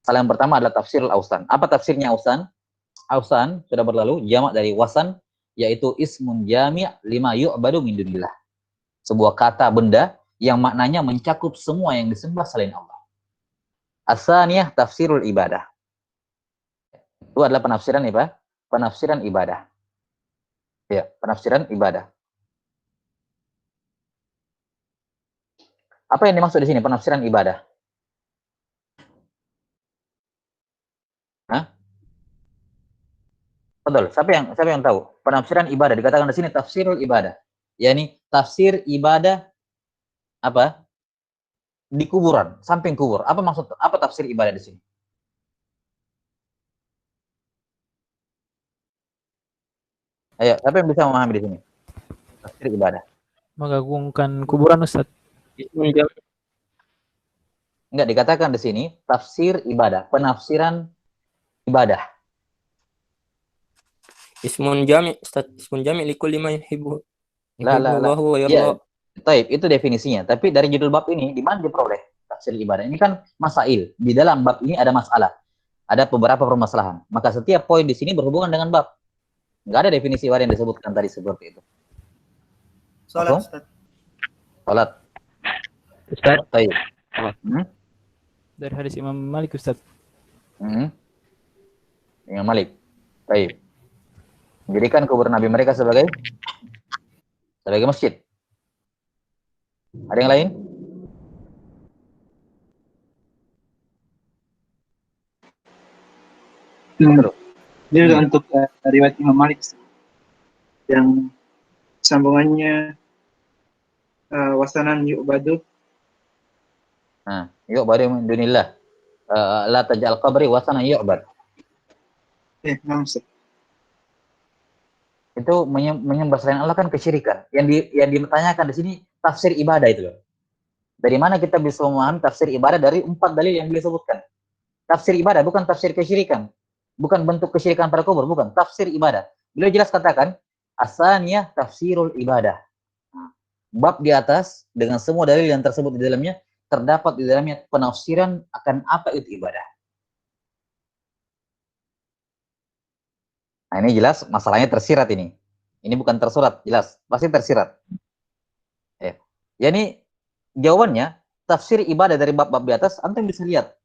Speaker 1: Salah yang pertama adalah tafsirul awsan. Apa tafsirnya awsan? Awsan sudah berlalu, jamak dari wasan, yaitu ismun jami' lima yu'badu min dunillah. Sebuah kata benda yang maknanya mencakup semua yang disembah selain Allah. As-saniyah tafsirul ibadah. Itu adalah penafsiran apa? Penafsiran ibadah. Ya, penafsiran ibadah. Apa yang dimaksud di sini penafsiran ibadah? Hah? Betul. Siapa yang tahu? Penafsiran ibadah dikatakan di sini tafsirul ibadah. Yani tafsir ibadah apa? Di kuburan, samping kubur. Apa maksud? Apa tafsir ibadah di sini? Ayo, siapa yang bisa memahami di sini? Tafsir ibadah.
Speaker 2: Mengagungkan kuburan, Ustaz.
Speaker 1: Enggak, dikatakan di sini tafsir ibadah, penafsiran ibadah.
Speaker 3: Ismun jami', Ustaz. Ismun jami' likulli ma yuhibbu.
Speaker 1: La.
Speaker 3: Yuhibbullahu wa
Speaker 1: Ya,
Speaker 3: yarda.
Speaker 1: taib, itu definisinya. Tapi dari judul bab ini, di mana diperoleh tafsir ibadah? Ini kan masail. Di dalam bab ini ada masalah. Ada beberapa permasalahan. Maka setiap poin di sini berhubungan dengan bab. Enggak ada definisi yang disebutkan tadi seperti itu.
Speaker 4: Salat, Ustaz.
Speaker 1: Salat.
Speaker 2: Ustaz.
Speaker 1: Taib.
Speaker 2: Dari hadis Imam Malik, Ustaz.
Speaker 1: Imam Malik. Taib. Menjadikan kubur Nabi mereka sebagai masjid. Ada yang lain?
Speaker 4: Jadi untuk riwayat Imam Malik. yang sambungannya wasanan yu'badu.
Speaker 1: Nah, yu'badu min dunillah. La taj'al qabri wasanan yu'bad.
Speaker 4: Nah, Ustaz.
Speaker 1: Itu menyembah selain Allah kan kesyirikan. Yang ditanyakan di sini tafsir ibadah itu loh. Dari mana kita bisa memahami tafsir ibadah dari 4 dalil yang beliau sebutkan? Tafsir ibadah bukan tafsir kesyirikan. Bukan bentuk kesyirikan pada kubur, bukan. Tafsir ibadah. Beliau jelas katakan, asaniyah tafsirul ibadah. Bab di atas, dengan semua dalil yang tersebut di dalamnya, terdapat di dalamnya penafsiran akan apa itu ibadah. Nah ini jelas masalahnya tersirat ini. Ini bukan tersurat, jelas. Pasti tersirat. Ya ini jawabannya, tafsir ibadah dari bab-bab di atas, antum bisa lihat.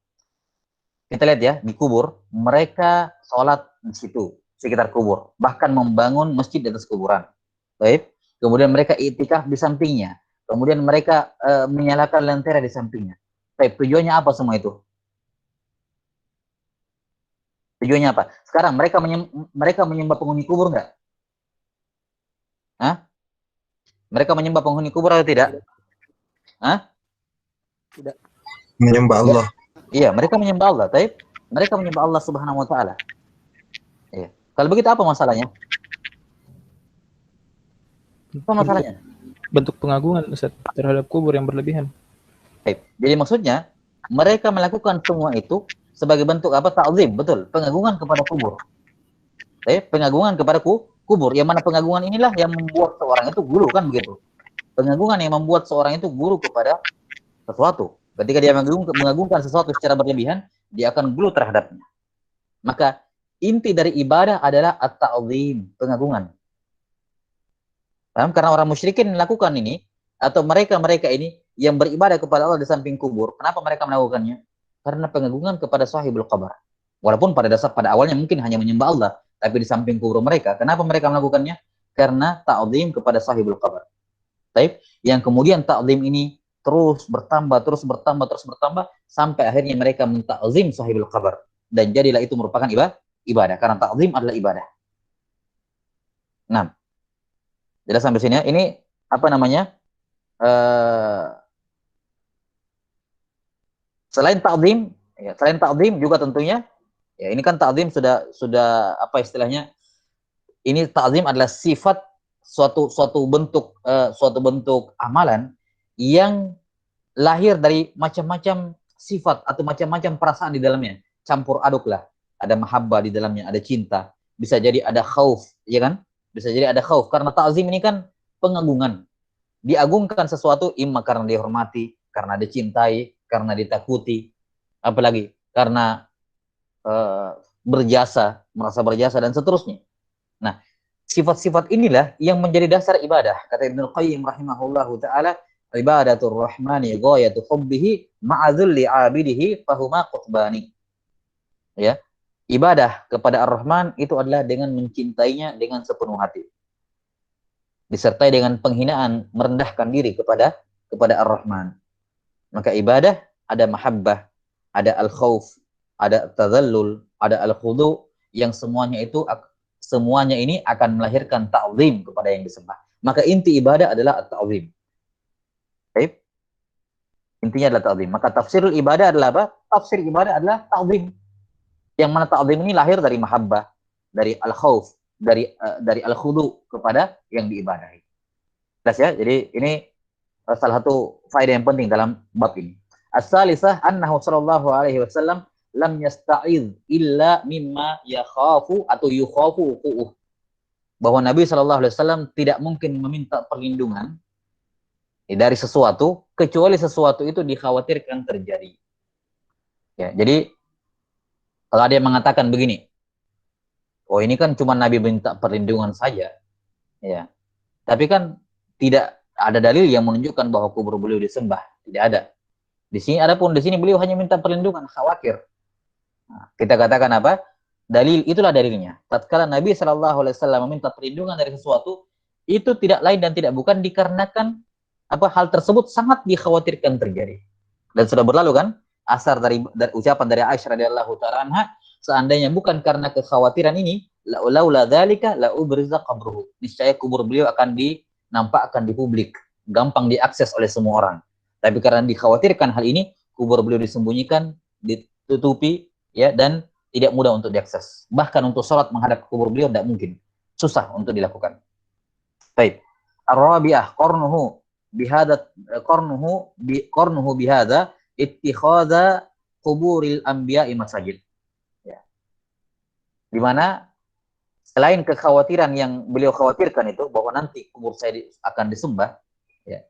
Speaker 1: Kita lihat ya, di kubur, mereka sholat di situ, sekitar kubur. Bahkan membangun masjid di atas kuburan. Baik. Kemudian mereka iktikaf di sampingnya. Kemudian mereka menyalakan lentera di sampingnya. Baik, tujuannya apa semua itu? Tujuannya apa? Sekarang mereka menyembah penghuni kubur nggak? Hah? Mereka menyembah penghuni kubur atau tidak? Hah?
Speaker 3: Tidak.
Speaker 5: Menyembah Allah.
Speaker 1: Iya, mereka menyembah Allah. Tapi mereka menyembah Allah Subhanahu wa taala. Iya. Kalau begitu apa masalahnya? Apa masalahnya?
Speaker 2: Bentuk pengagungan Ustaz terhadap kubur yang berlebihan.
Speaker 1: Baik. Jadi maksudnya mereka melakukan semua itu sebagai bentuk apa? Ta'zim, betul. Pengagungan kepada kubur. Pengagungan kepada kubur. Yang mana pengagungan inilah yang membuat seorang itu guru, kan begitu. Pengagungan yang membuat seorang itu guru kepada sesuatu. Ketika dia mengagungkan sesuatu secara berlebihan, dia akan guru terhadapnya. Maka inti dari ibadah adalah at-ta'zim, pengagungan. Paham? Karena orang musyrikin melakukan ini, atau mereka ini yang beribadah kepada Allah di samping kubur, kenapa mereka melakukannya? Karena pengagungan kepada sahibul qabr. Walaupun pada awalnya mungkin hanya menyembah Allah, tapi di samping kubur mereka, kenapa mereka melakukannya? Karena ta'zim kepada sahibul qabr. Baik, yang kemudian ta'zim ini terus bertambah sampai akhirnya mereka menta'zim sahibul qabr, dan jadilah itu merupakan ibadah karena ta'zim adalah ibadah. Nah, jelas sampai sini ya. Ini apa namanya? Selain ta'zim juga tentunya ya, ini kan ta'zim sudah apa istilahnya? Ini ta'zim adalah sifat suatu bentuk amalan yang lahir dari macam-macam sifat atau macam-macam perasaan di dalamnya, campur aduk lah. Ada mahabbah di dalamnya, ada cinta, bisa jadi ada khauf, ya kan? Bisa jadi ada khauf, karena ta'zim ini kan pengagungan. Diagungkan sesuatu imma karena dihormati, karena dicintai, karena ditakuti, apalagi karena berjasa, merasa berjasa dan seterusnya. Nah, sifat-sifat inilah yang menjadi dasar ibadah. Kata Ibnu Qayyim rahimahullahu taala, ibadatul rahmani ghayatu hubbihi ma'adzulli 'abidihi fahuma qutbani. Ya. Ibadah kepada Ar-Rahman itu adalah dengan mencintainya dengan sepenuh hati. Disertai dengan penghinaan, merendahkan diri kepada Ar-Rahman. Maka ibadah ada mahabbah, ada al-khauf, ada tadhallul, ada al-khudu, yang semuanya ini akan melahirkan ta'zim kepada yang disembah. Maka inti ibadah adalah at-ta'zim. Baik. Intinya adalah ta'zim. Maka tafsirul ibadah adalah apa? Tafsir ibadah adalah ta'zim. Yang mana ta'zim ini lahir dari mahabbah, dari al-khauf, dari al-khudu kepada yang diibadahi. Jelas ya? Jadi ini salah satu faedah yang penting dalam bab ini. As-salisah annahu sallallahu alaihi wasallam lam yasta'idz illa mimma yakhafu atau yukhafu wuqu'uh. Bahwa Nabi sallallahu alaihi wasallam tidak mungkin meminta perlindungan dari sesuatu kecuali sesuatu itu dikhawatirkan terjadi. Ya, jadi kalau ada yang mengatakan begini, oh ini kan cuma Nabi minta perlindungan saja, ya. Tapi kan tidak ada dalil yang menunjukkan bahwa kubur beliau disembah, tidak ada. Di sini beliau hanya minta perlindungan, khawatir. Nah, kita katakan apa? Dalil itulah dalilnya. Tatkala Nabi SAW meminta perlindungan dari sesuatu, itu tidak lain dan tidak bukan dikarenakan apa hal tersebut sangat dikhawatirkan terjadi. Dan sudah berlalu kan asar dari ucapan dari Aisyah radhiyallahu ta'ala anha, seandainya bukan karena kekhawatiran ini, laula dzalika la ubriza qabruhu. Niscaya kubur beliau akan dinampakkan di publik, gampang diakses oleh semua orang. Tapi karena dikhawatirkan hal ini, kubur beliau disembunyikan, ditutupi, ya, dan tidak mudah untuk diakses. Bahkan untuk sholat menghadap kubur beliau tidak mungkin, susah untuk dilakukan. Baik. Ar-rabi'ah qarnuhu bihadza ittikhadha quburil anbiya'i masajid. Ya. Di mana selain kekhawatiran yang beliau khawatirkan itu bahwa nanti kubur saya akan disembah, ya.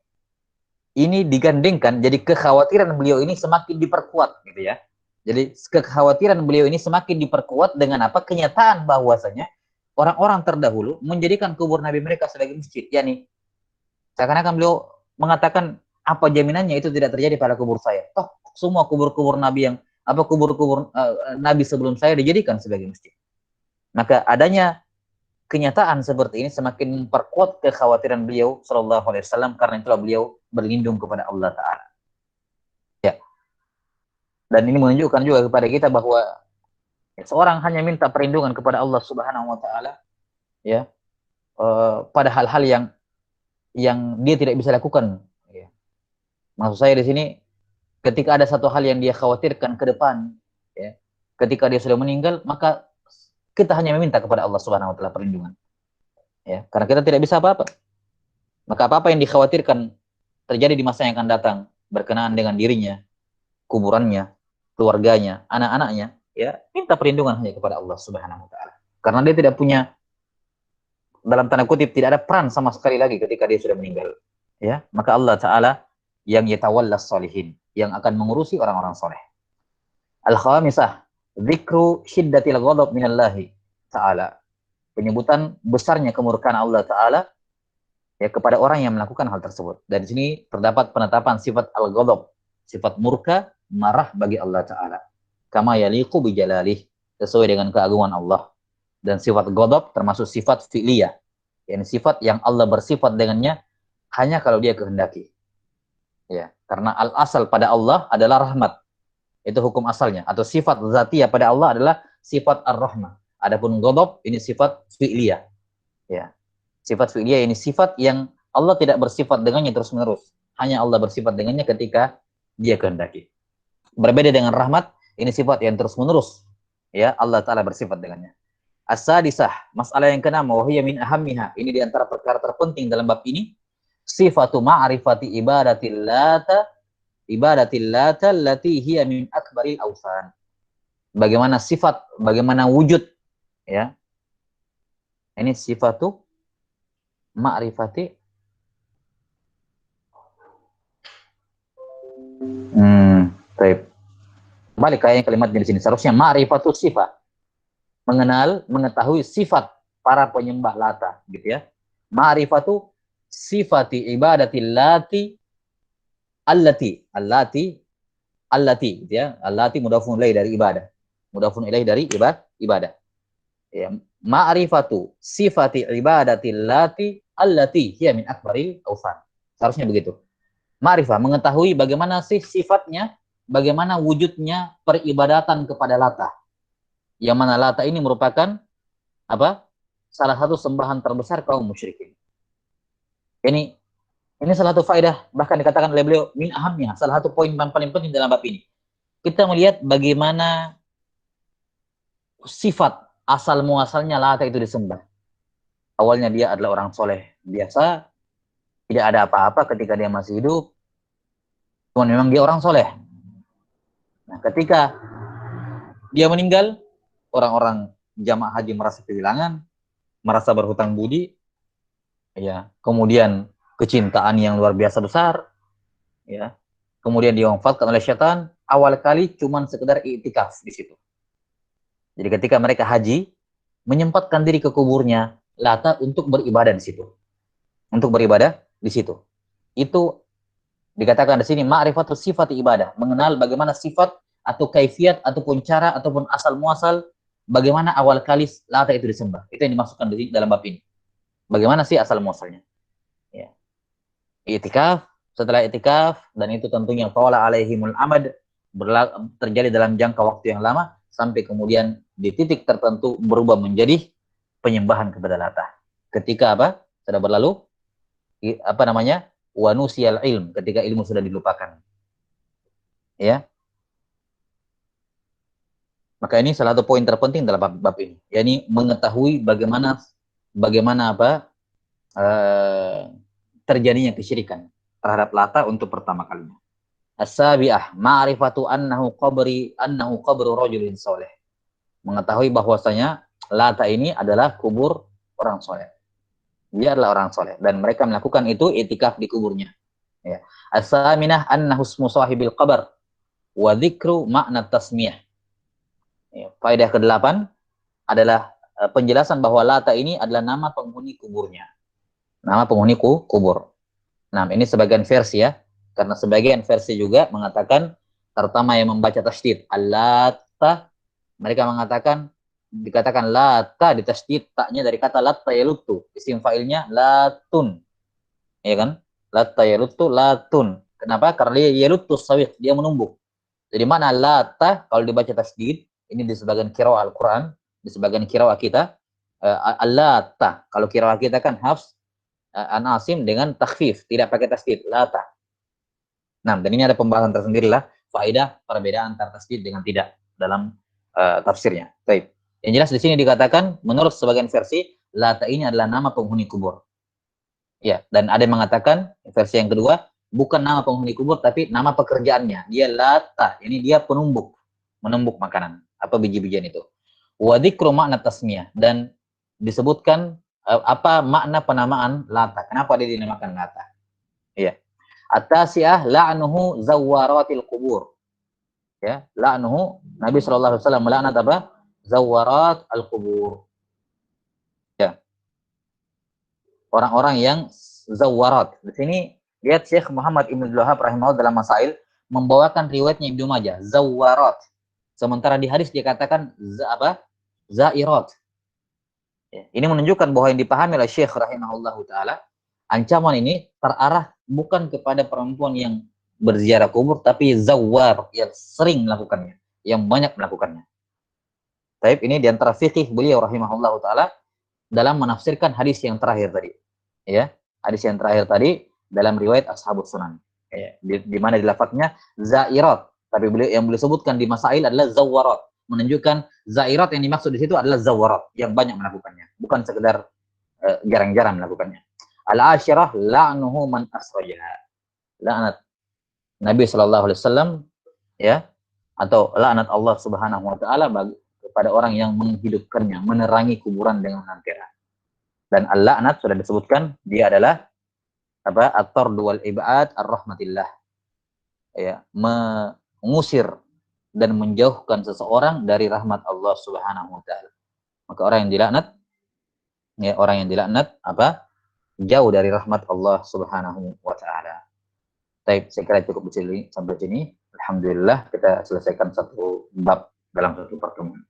Speaker 1: Ini digandengkan, jadi kekhawatiran beliau ini semakin diperkuat, gitu ya. Jadi kekhawatiran beliau ini semakin diperkuat dengan apa? Kenyataan bahwasanya orang-orang terdahulu menjadikan kubur Nabi mereka sebagai masjid, yakni seakan-akan beliau mengatakan apa jaminannya itu tidak terjadi pada kubur saya. Toh semua kubur-kubur Nabi yang kubur-kubur Nabi sebelum saya dijadikan sebagai masjid. Maka adanya kenyataan seperti ini semakin memperkuat kekhawatiran beliau sallallahu alaihi wasallam, karena itulah beliau berlindung kepada Allah Ta'ala. Ya. Dan ini menunjukkan juga kepada kita bahwa seorang hanya minta perlindungan kepada Allah Subhanahu wa Ta'ala, ya, pada hal-hal yang dia tidak bisa lakukan. Ya. Maksud saya di sini, ketika ada satu hal yang dia khawatirkan ke depan, ya, ketika dia sudah meninggal, maka kita hanya meminta kepada Allah Subhanahu wa Ta'ala perlindungan. Ya, karena kita tidak bisa apa-apa. Maka apa-apa yang dikhawatirkan terjadi di masa yang akan datang berkenaan dengan dirinya, kuburannya, keluarganya, anak-anaknya, ya, minta perlindungan hanya kepada Allah Subhanahu wa Ta'ala. Karena dia tidak punya, dalam tanda kutip, tidak ada peran sama sekali lagi ketika dia sudah meninggal. Ya, maka Allah Ta'ala yang yatawallas sholihin, yang akan mengurusi orang-orang soleh. Al-khamisah, dzikru syiddatil ghadab minallahi Ta'ala. Penyebutan besarnya kemurkaan Allah Ta'ala, ya, kepada orang yang melakukan hal tersebut. Dan di sini terdapat penetapan sifat al-ghadab, sifat murka, marah bagi Allah Ta'ala. Kama yaliqu bijalalih, sesuai dengan keagungan Allah. Dan sifat ghadab termasuk sifat fi'liyah, yakni sifat yang Allah bersifat dengannya hanya kalau dia kehendaki. Ya, karena al-asal pada Allah adalah rahmat. Itu hukum asalnya. Atau sifat zatiyah pada Allah adalah sifat ar-rahmah. Adapun ghadab ini sifat fi'liyah. Ya. Sifat fi'liyah ini sifat yang Allah tidak bersifat dengannya terus-menerus. Hanya Allah bersifat dengannya ketika dia kehendaki. Berbeda dengan rahmat, ini sifat yang terus-menerus. Ya, Allah Ta'ala bersifat dengannya. As-sadisah, masalah yang ke-6, wa hiya min ahammiha. Ini di antara perkara terpenting dalam bab ini. Sifatu ma'rifati ibadatil lata allati hiya min akbaril awsan. Bagaimana sifat, bagaimana wujud, ya. Ini sifatu ma'rifati baik. Balik kayak kalimatnya di sini. Seharusnya ma'rifatu sifat. Mengenal, mengetahui sifat para penyembah Lata, gitu ya. Ma'rifatu sifati ibadatil lati allati gitu ya. Allati mudhafun ilaih dari ibadah. Mudhafun ilaih dari ibadah. Ya, ma'rifatu sifati ibadatil lati allati hiya min akbaril awsan. Seharusnya begitu. Ma'rifah, mengetahui bagaimana sih sifatnya, bagaimana wujudnya peribadatan kepada Lata. Yang mana Lata ini merupakan apa? Salah satu sembahan terbesar kaum musyrikin. Ini salah satu faedah, bahkan dikatakan oleh beliau min ahamnya, salah satu poin paling penting dalam bab ini. Kita melihat bagaimana sifat asal muasalnya Lata itu disembah. Awalnya dia adalah orang soleh biasa, tidak ada apa-apa ketika dia masih hidup. Cuman memang dia orang soleh. Nah, ketika dia meninggal, orang-orang jamaah haji merasa kehilangan, merasa berhutang budi, ya. Kemudian kecintaan yang luar biasa besar, ya. Kemudian diwafatkan oleh syaitan. Awal kali cuman sekedar iktikaf di situ. Jadi ketika mereka haji, menyempatkan diri ke kuburnya Lata untuk beribadah di situ. Untuk beribadah di situ. Itu dikatakan di sini ma'rifatus sifat ibadah, mengenal bagaimana sifat atau kaifiat ataupun cara ataupun asal muasal bagaimana awal kali Lata itu disembah. Itu yang dimaksudkan di dalam bab ini. Bagaimana sih asal muasalnya? Ya. I'tikaf, setelah i'tikaf, dan itu tentunya tawala alaihimul amad, terjadi dalam jangka waktu yang lama, sampai kemudian di titik tertentu berubah menjadi penyembahan kepada Lata. Ketika apa? Sudah berlalu apa namanya? Wanusial ilm, ketika ilmu sudah dilupakan. Ya. Maka ini salah satu poin terpenting dalam bab ini, yakni mengetahui bagaimana apa terjadinya kesyirikan terhadap Lata untuk pertama kalinya. As-sabi'ah ma'rifatu annahu qabru rajulin soleh. Mengetahui bahwasanya Lata ini adalah kubur orang soleh. Dia adalah orang soleh dan mereka melakukan itu itikaf di kuburnya. Ya. As-saminah annahu ismu sahibil qabr wa dzikru makna tasmiyah. Ya. Faedah ke-8 adalah penjelasan bahwa Lata ini adalah nama penghuni kuburnya. Nama penghuni kubur. Nah, ini sebagian versi ya. Karena sebagian versi juga mengatakan terutama yang membaca tasydid Al-Lata, mereka mengatakan dikatakan Lata ditasydid taknya dari kata latta yaluttu, isim fa'ilnya latun. Ya kan? Latta yaluttu latun. Kenapa? Karena dia yaluttu sawiq, dia menumbuk. Jadi mana Lata kalau dibaca tasydid, ini di sebagian qiraah Al-Qur'an, di sebagian qiraah kita Al-Lata. Kalau qiraah kita kan Hafs An Asim dengan takhfif, tidak pakai tasydid, Lata. Nah, dan ini ada pembahasan tersendiri lah, faedah perbedaan antara tasydid dengan tidak dalam tafsirnya. Baik. Yang jelas di sini dikatakan menurut sebagian versi Lata ini adalah nama penghuni kubur. Ya, dan ada yang mengatakan versi yang kedua bukan nama penghuni kubur tapi nama pekerjaannya. Dia Lata, ini dia penumbuk, menumbuk makanan, apa biji-bijian itu. Wa dzikru makna tasmiyah, dan disebutkan apa makna penamaan Lata. Kenapa dia dinamakan Lata? Iya. At-tasi'ah la'nuhu zawwaratil qubur. Ya, la'nuhu Nabi sallallahu alaihi wasallam melaknat apa? Zawwarat al-qubur. Ya. Orang-orang yang zawwarat. Di sini lihat Syekh Muhammad Ibn Abdul Wahhab rahimahullah dalam Masail membawakan riwayatnya Ibnu Majah, zawwarat. Sementara di hadis dia katakan zairat. Ya. Ini menunjukkan bahwa yang dipahami oleh Syekh rahimahullahu taala ancaman ini terarah bukan kepada perempuan yang berziarah kubur, tapi zawar yang sering melakukannya, yang banyak melakukannya. Taib, ini diantara fikih beliau rahimahullahu taala dalam menafsirkan hadis yang terakhir tadi. Ya, hadis yang terakhir tadi dalam riwayat Ashabus Sunan. Ya, di mana di lafadznya zairat, tapi yang beliau sebutkan di Masail adalah zawarat, menunjukkan zairat yang dimaksud di situ adalah zawarat yang banyak melakukannya, bukan sekedar jarang-jarang melakukannya. Al-ashirah la'nuhu man asrajaha. Laknat Nabi sallallahu alaihi wasallam ya, atau laknat Allah Subhanahu wa taala kepada orang yang menghidupkannya, menerangi kuburan dengan lentera. Dan al-laknat sudah disebutkan dia adalah apa? At-tard wal ib'ad ar-rahmatillah. Ya, mengusir dan menjauhkan seseorang dari rahmat Allah Subhanahu wa taala. Maka orang yang dilaknat apa? Jauh dari rahmat Allah Subhanahu wa taala. Baik, saya kira cukup sampai sini. Alhamdulillah kita selesaikan satu bab dalam satu pertemuan.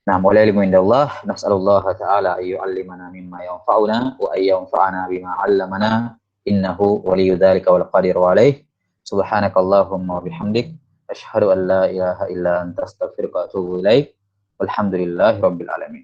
Speaker 1: Nah, mulai ilmu indallah, nas'alullah ta'ala ayyu'allimana mimma yanfa'una wa ayyanfa'ana bima 'allamana innahu waliyyu dzalika wal qadiru 'alaih. Subhanakallahumma wa bihamdik asyhadu an la ilaha illa anta astaghfiruka wa atubu ilaik. Walhamdulillahirabbil alamin.